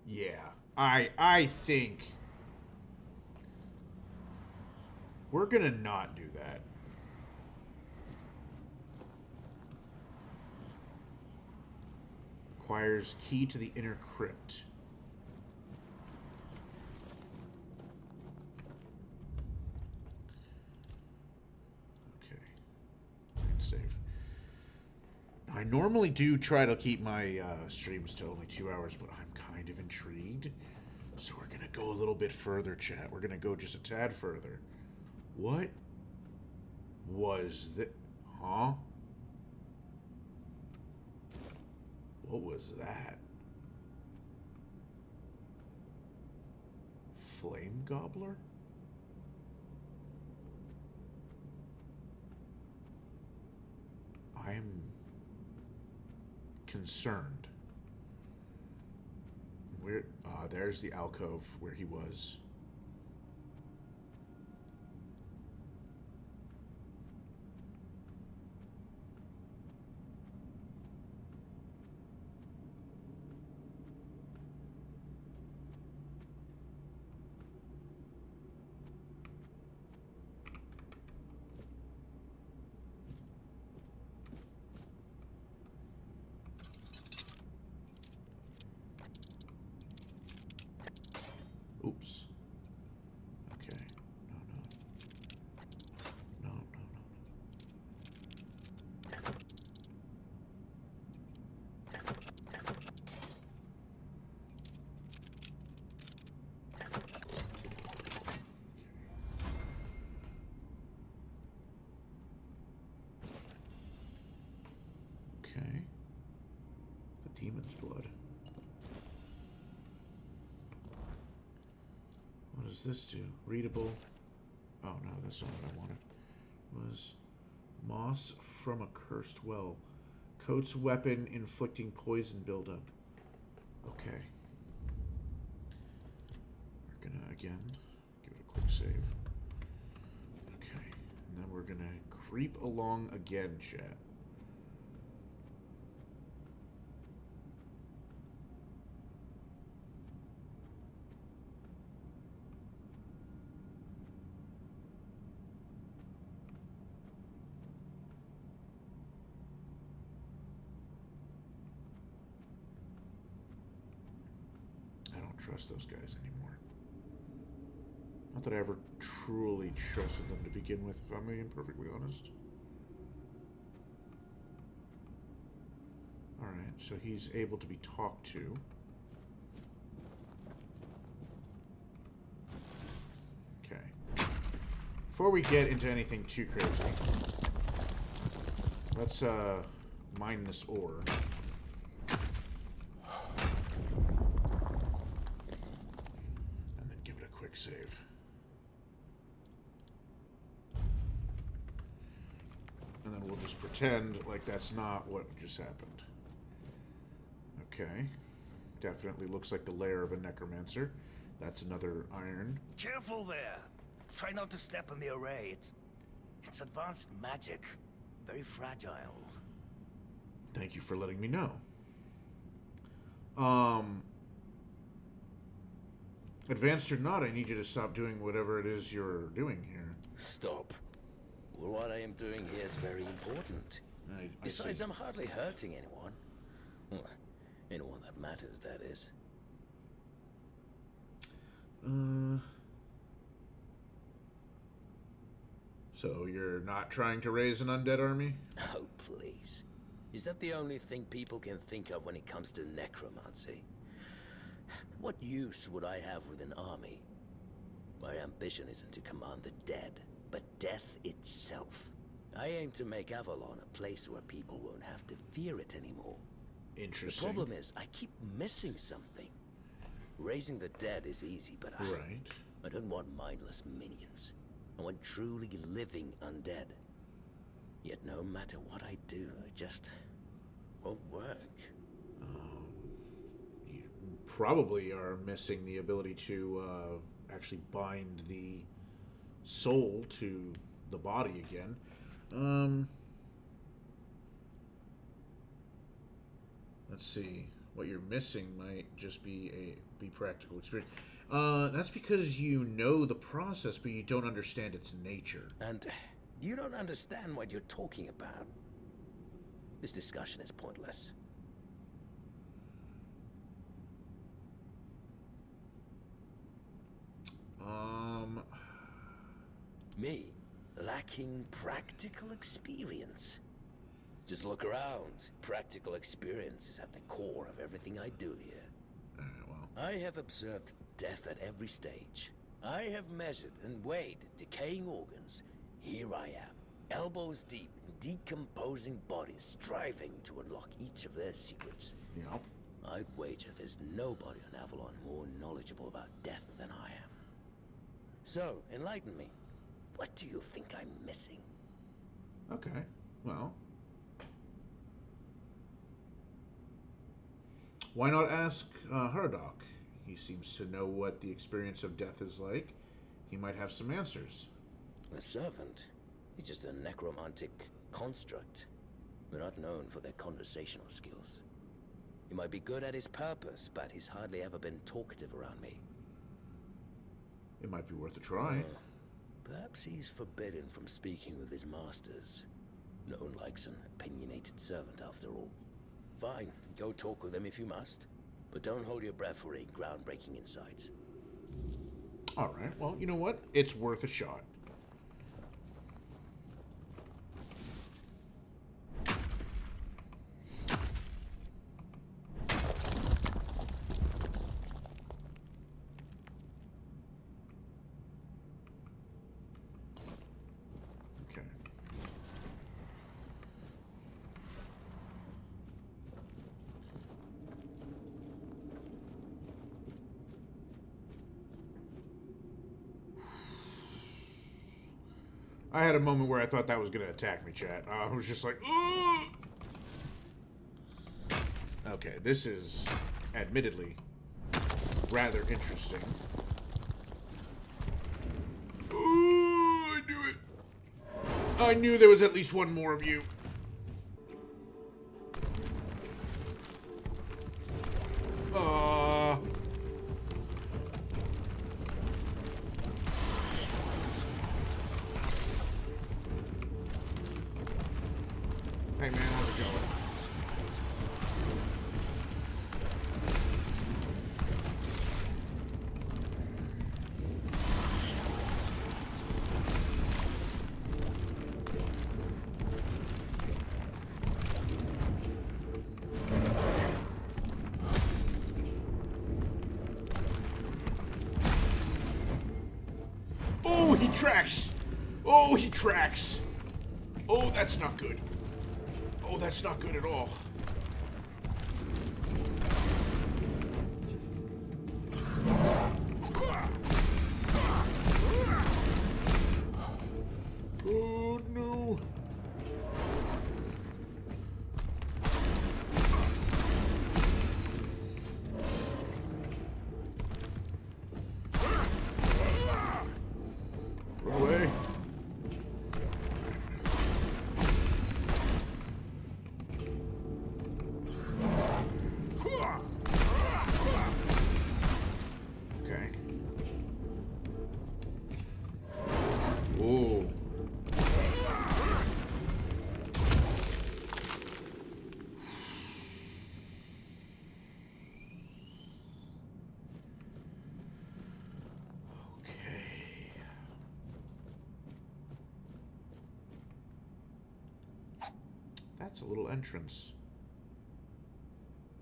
Yeah. I think we're going to not do that. Requires key to the inner crypt. Okay. Save. I normally do try to keep my streams to only 2 hours, but I'm kind of intrigued. So we're gonna go a little bit further, chat. We're gonna go just a tad further. What was that? Huh? What was that? Flame Gobbler? I'm concerned. Where? There's the alcove where he was. Oops. Okay. No. No. Okay. The demon's blood. What does this do? Readable. Oh no, that's not what I wanted. Was moss from a cursed well. Coats weapon inflicting poison buildup. Okay. We're gonna again give it a quick save. Okay. And then we're gonna creep along again, chat. Trust those guys anymore. Not that I ever truly trusted them to begin with, if I'm being perfectly honest. Alright, so he's able to be talked to. Okay. Before we get into anything too crazy, let's mine this ore. Save. And then we'll just pretend like that's not what just happened. Okay. Definitely looks like the lair of a necromancer. That's another iron. Careful there. Try not to step on the array. It's advanced magic. Very fragile. Thank you for letting me know. Advanced or not, I need you to stop doing whatever it is you're doing here. Stop. Well, what I am doing here is very important. I Besides, see. I'm hardly hurting anyone. Well, anyone that matters, that is. So you're not trying to raise an undead army? Oh, please. Is that the only thing people can think of when it comes to necromancy? What use would I have with an army? My ambition isn't to command the dead, but death itself. I aim to make Avalon a place where people won't have to fear it anymore. Interesting. The problem is, I keep missing something. Raising the dead is easy, but I don't want mindless minions. I want truly living undead. Yet no matter what I do, it just won't work. You probably are missing the ability to actually bind the soul to the body again. Let's see. What you're missing might just be practical experience. That's because you know the process, but you don't understand its nature. And you don't understand what you're talking about. This discussion is pointless. Me, lacking practical experience. Just look around. Practical experience is at the core of everything I do here. Alright, well. I have observed death at every stage. I have measured and weighed decaying organs. Here I am, elbows deep in decomposing bodies, striving to unlock each of their secrets. Yep. I'd wager there's nobody on Avalon more knowledgeable about death than I am. So, enlighten me. What do you think I'm missing? Okay, well. Why not ask Hardok? He seems to know what the experience of death is like. He might have some answers. The servant? He's just a necromantic construct. We're not known for their conversational skills. He might be good at his purpose, but he's hardly ever been talkative around me. It might be worth a try. Perhaps he's forbidden from speaking with his masters. No one likes an opinionated servant, after all. Fine, go talk with him if you must. But don't hold your breath for any groundbreaking insights. Alright, well, you know what? It's worth a shot. Okay. I had a moment where I thought that was going to attack me, chat. I was just like, ooh! Okay, this is admittedly rather interesting. Ooh, I knew it. I knew there was at least one more of you. Hey man, how's it going? Oh, he tracks! Oh, he tracks! Oh, that's not good. Oh, that's not good at all. Oh, no. Run away. Okay. Whoa. Okay. That's a little entrance.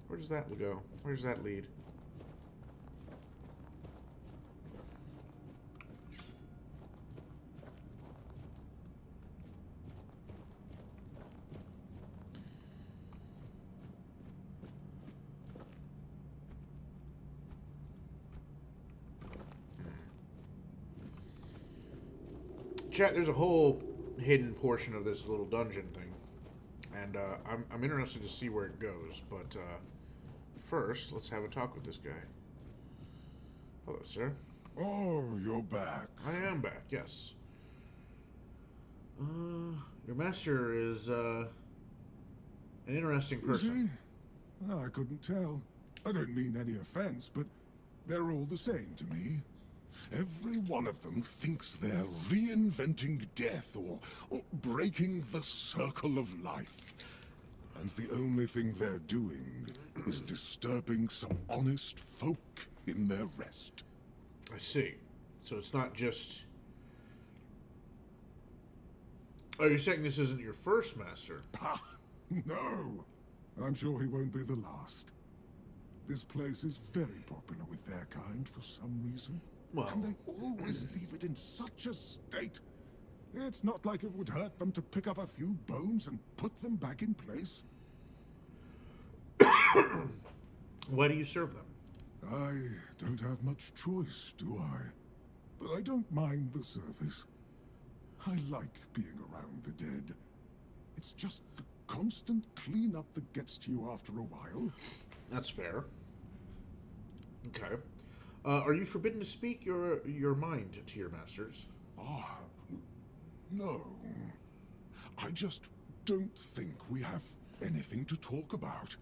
Where does that go? Where does that lead? Chat, there's a whole hidden portion of this little dungeon thing. And I'm interested to see where it goes, but first, let's have a talk with this guy. Hello, sir. Oh, you're back. I am back, yes. Your master is an interesting Is person. he? I couldn't tell. I don't mean any offense, but they're all the same to me. Every one of them thinks they're reinventing death or breaking the circle of life. And the only thing they're doing is disturbing some honest folk in their rest. I see. So it's not just... Are you saying this isn't your first master? Ha! No! I'm sure he won't be the last. This place is very popular with their kind for some reason. Well, and they always leave it in such a state. It's not like it would hurt them to pick up a few bones and put them back in place. Why do you serve them? I don't have much choice, do I? But I don't mind the service. I like being around the dead. It's just the constant cleanup that gets to you after a while. That's fair. Okay. Are you forbidden to speak your mind to your masters? Ah, no. I just don't think we have anything to talk about.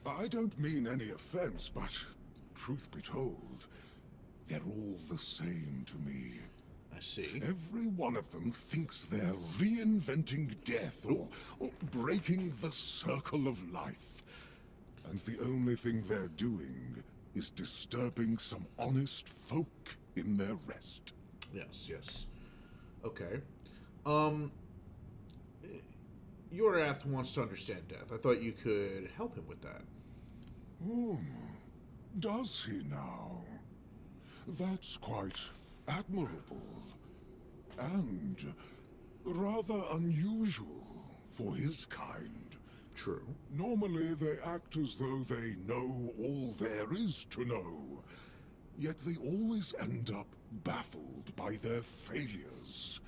I don't mean any offense, but truth be told, they're all the same to me. I see. Every one of them thinks they're reinventing death or breaking the circle of life. And the only thing they're doing is disturbing some honest folk in their rest. Yes, yes. Okay. Yorath wants to understand death. I thought you could help him with that. Oh, does he now? That's quite admirable. And rather unusual for his kind. True. Normally they act as though they know all there is to know. Yet they always end up baffled by their failures.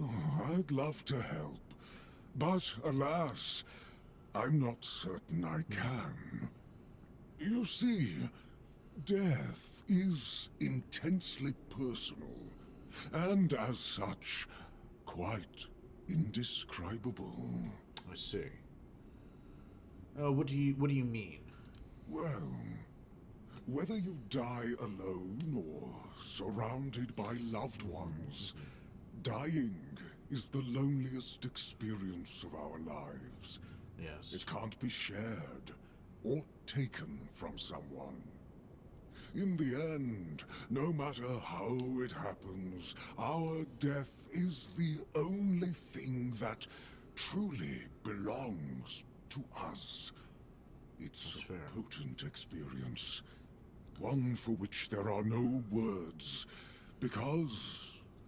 Oh, I'd love to help. But alas, I'm not certain I can. You see, death is intensely personal, and as such, quite indescribable. I see. What do you mean? Well, whether you die alone or surrounded by loved ones, dying is the loneliest experience of our lives. Yes. It can't be shared or taken from someone. In the end, no matter how it happens, our death is the only thing that truly belongs to us. It's That's a fair. potent experience, one for which there are no words, because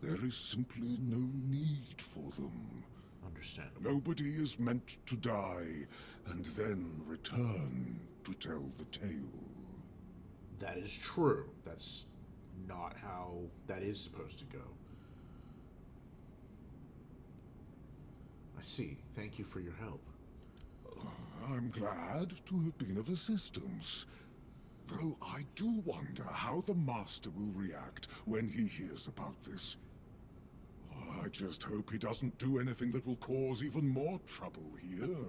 there is simply no need for them. Understandable. Nobody is meant to die and then return to tell the tale. That is true. That's not how that is supposed to go. I see. Thank you for your help. I'm glad to have been of assistance. Though I do wonder how the Master will react when he hears about this. I just hope he doesn't do anything that will cause even more trouble here.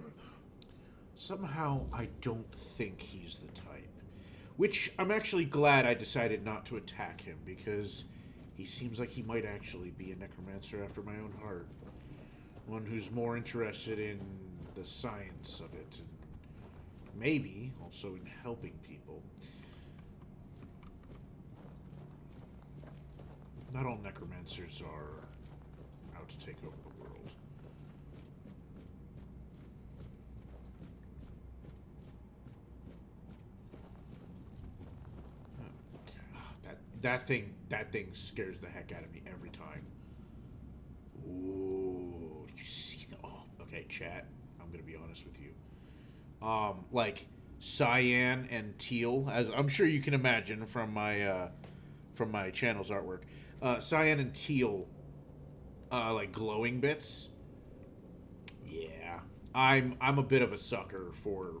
Somehow, I don't think he's the type. Which, I'm actually glad I decided not to attack him, because he seems like he might actually be a necromancer after my own heart. One who's more interested in the science of it, and maybe also in helping people. Not all necromancers are out to take over the world. Okay. That thing scares the heck out of me every time. Ooh, you see the... Oh, okay, chat. I'm gonna be honest with you. Like cyan and teal, as I'm sure you can imagine from my channel's artwork. Cyan and teal, like glowing bits. Yeah, I'm a bit of a sucker for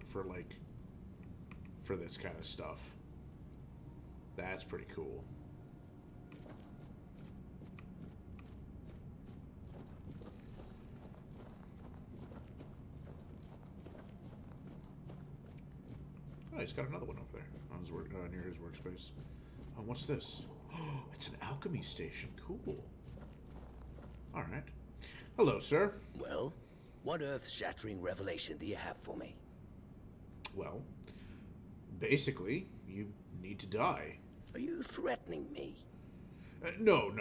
this kind of stuff. That's pretty cool. Oh, he's got another one over there on his work near his workspace. Oh, what's this? Oh, it's an alchemy station. Cool. All right. Hello, sir. Well, what earth-shattering revelation do you have for me? Well, basically, you need to die. Are you threatening me? No.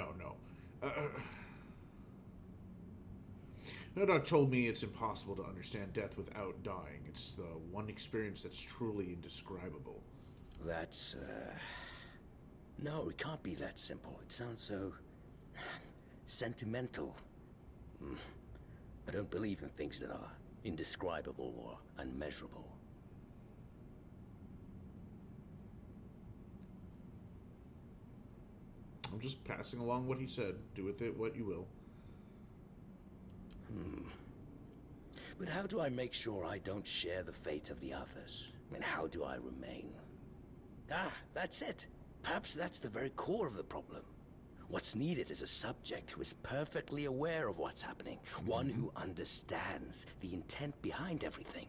No doc told me it's impossible to understand death without dying. It's the one experience that's truly indescribable. That's, No, it can't be that simple. It sounds so... sentimental. I don't believe in things that are indescribable or unmeasurable. I'm just passing along what he said. Do with it what you will. But how do I make sure I don't share the fate of the others? I mean, how do I remain? Ah, that's it. Perhaps that's the very core of the problem. What's needed is a subject who is perfectly aware of what's happening. One who understands the intent behind everything.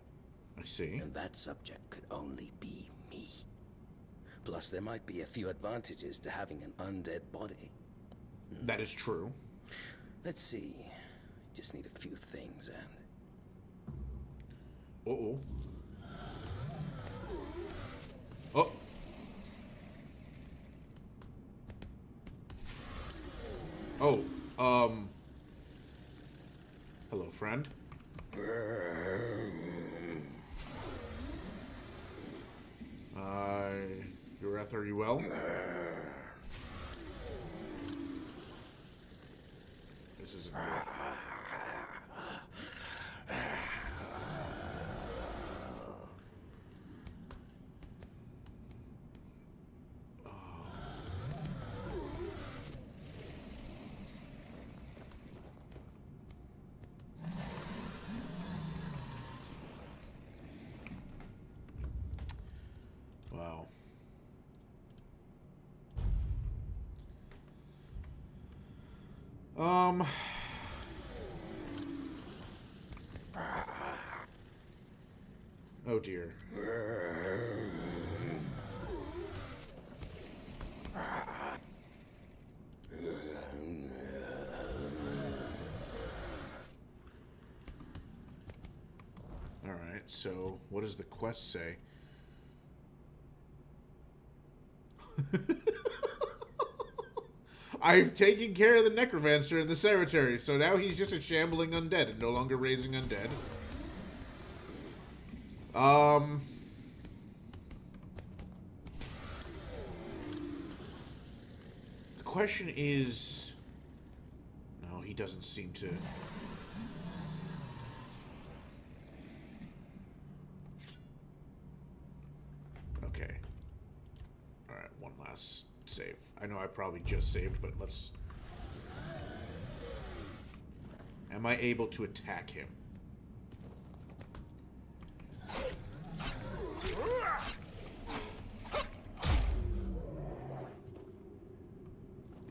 I see. And that subject could only be me. Plus, there might be a few advantages to having an undead body. That is true. Let's see. Just need a few things and... Uh-oh. Oh. Oh, hello, friend. Ureth, are you well? This isn't good. Wow. Oh dear. All right, so what does the quest say? I've taken care of the necromancer in the cemetery, so now he's just a shambling undead and no longer raising undead. The question is... No, he doesn't seem to... Okay. Alright, one last save. I know I probably just saved, but let's... Am I able to attack him?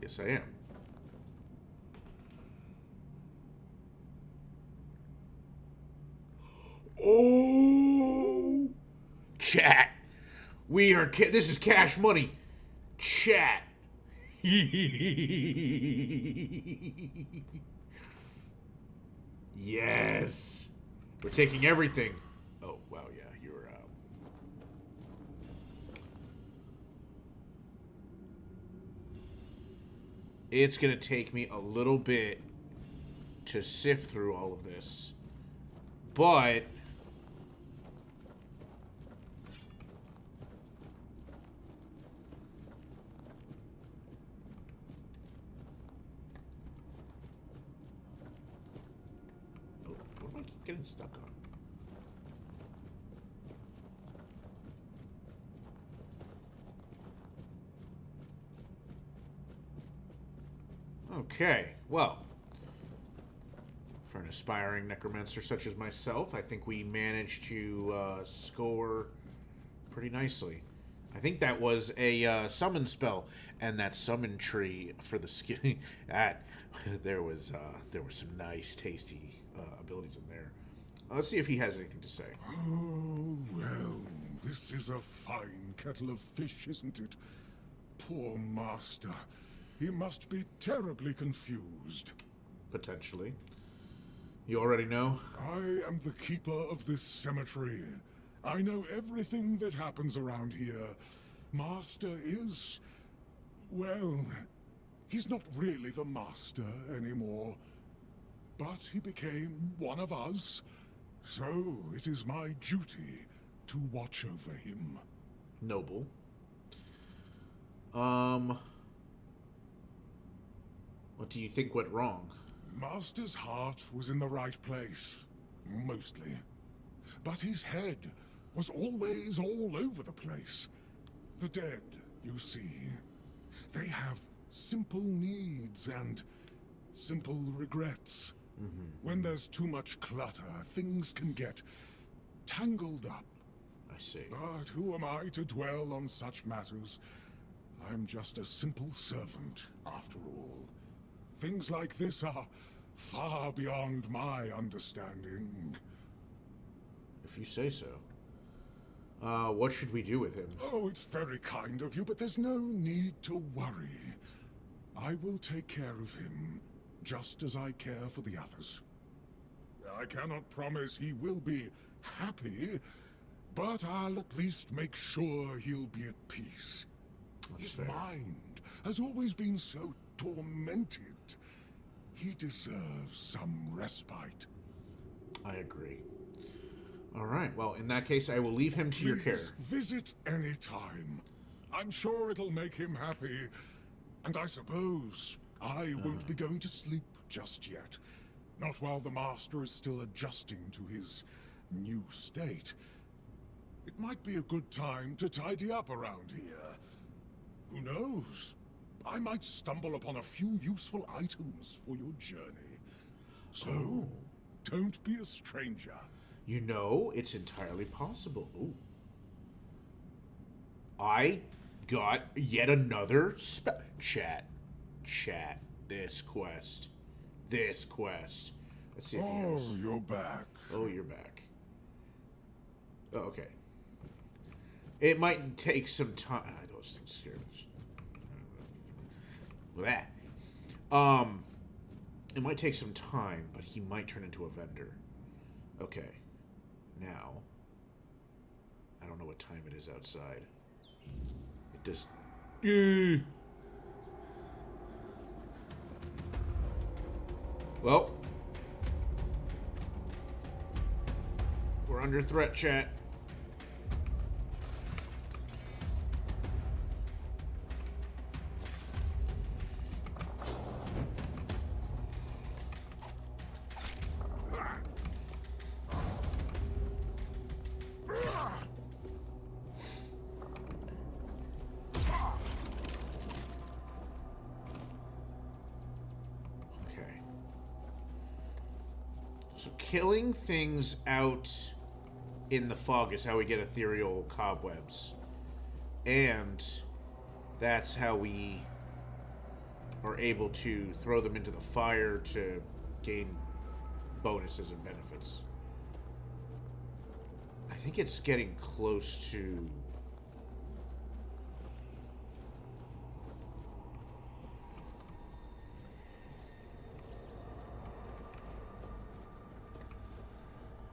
Yes, I am. Oh! Chat! We are... This is cash money! Chat! Yes! We're taking everything. Oh, wow, yeah, you're, It's gonna take me a little bit to sift through all of this. But... Oh, what am I keep getting stuck on? Okay, well, for an aspiring necromancer such as myself, I think we managed to score pretty nicely. I think that was a summon spell, and that summon tree for the skin. That there were some nice, tasty abilities in there. Let's see if he has anything to say. Oh, well, this is a fine kettle of fish, isn't it? Poor master. He must be terribly confused. Potentially. You already know? I am the keeper of this cemetery. I know everything that happens around here. Master is... well, he's not really the master anymore. but he became one of us. So it is my duty to watch over him. Noble. What do you think went wrong? Master's heart was in the right place, mostly. But his head was always all over the place. The dead, you see, they have simple needs and simple regrets. When there's too much clutter, things can get tangled up. I see. But who am I to dwell on such matters? I'm just a simple servant, after all. Things like this are far beyond my understanding. If you say so. What should we do with him? Oh, it's very kind of you, but there's no need to worry. I will take care of him, just as I care for the others. I cannot promise he will be happy, but I'll at least make sure he'll be at peace. His mind has always been so tormented. He deserves some respite. I agree. All right. Well, in that case, I will leave him to your care. Visit any time. I'm sure it'll make him happy. And I suppose I won't be going to sleep just yet. Not while the Master is still adjusting to his new state. It might be a good time to tidy up around here. Who knows? I might stumble upon a few useful items for your journey. So, don't be a stranger. You know, it's entirely possible. Ooh. I got yet another Chat. This quest. Let's see if he has... you're back. Oh, you're back. Oh, okay. It might take some time. Those things scare me. With that. It might take some time, but he might turn into a vendor. Okay. Now. I don't know what time it is outside. It just... Well. We're under threat, chat. Killing things out in the fog is how we get ethereal cobwebs. And that's how we are able to throw them into the fire to gain bonuses and benefits. I think it's getting close to...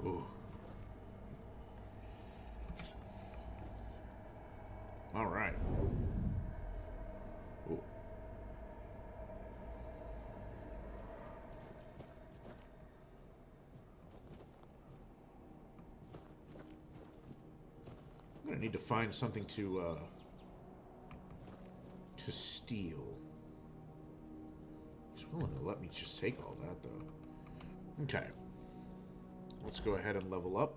Ooh. All right. Ooh. I'm gonna need to find something to steal. He's willing to let me just take all that, though. Okay. Let's go ahead and level up.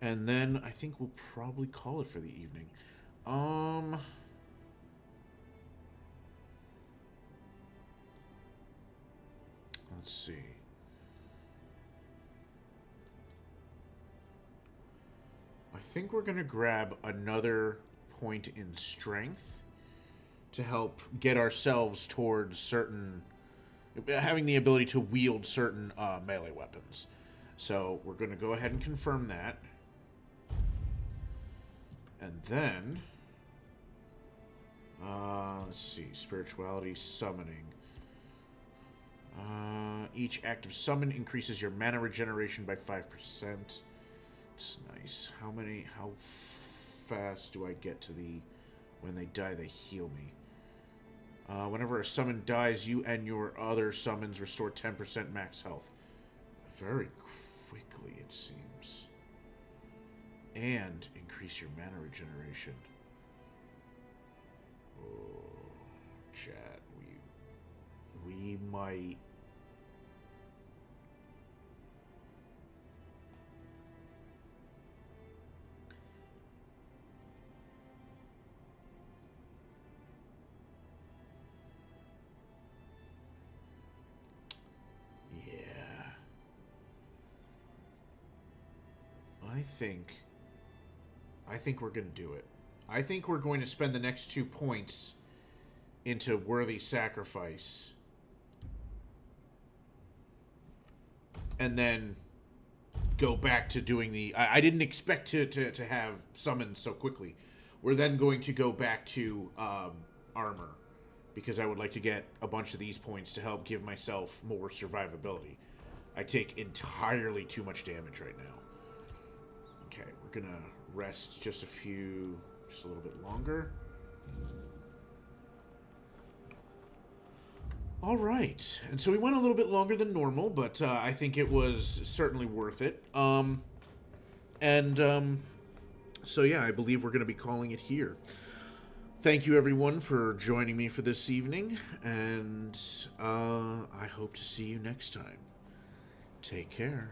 And then I think we'll probably call it for the evening. Let's see. I think we're going to grab another point in strength to help get ourselves towards certain... having the ability to wield certain melee weapons. So we're going to go ahead and confirm that. And then, let's see, spirituality, summoning. Each active summon increases your mana regeneration by 5%. It's nice. How fast do I get to the, when they die, they heal me? Whenever a summon dies, you and your other summons restore 10% max health. Very quickly, it seems. And increase your mana regeneration. Oh, chat, we might... I think we're going to do it. I think we're going to spend the next 2 points into worthy sacrifice. And then go back to doing the... I didn't expect to have summons so quickly. We're then going to go back to armor. Because I would like to get a bunch of these points to help give myself more survivability. I take entirely too much damage right now. Okay, we're gonna rest just a little bit longer. All right, and so we went a little bit longer than normal, but I think it was certainly worth it. So yeah, I believe we're gonna be calling it here. Thank you everyone for joining me for this evening, and I hope to see you next time. Take care.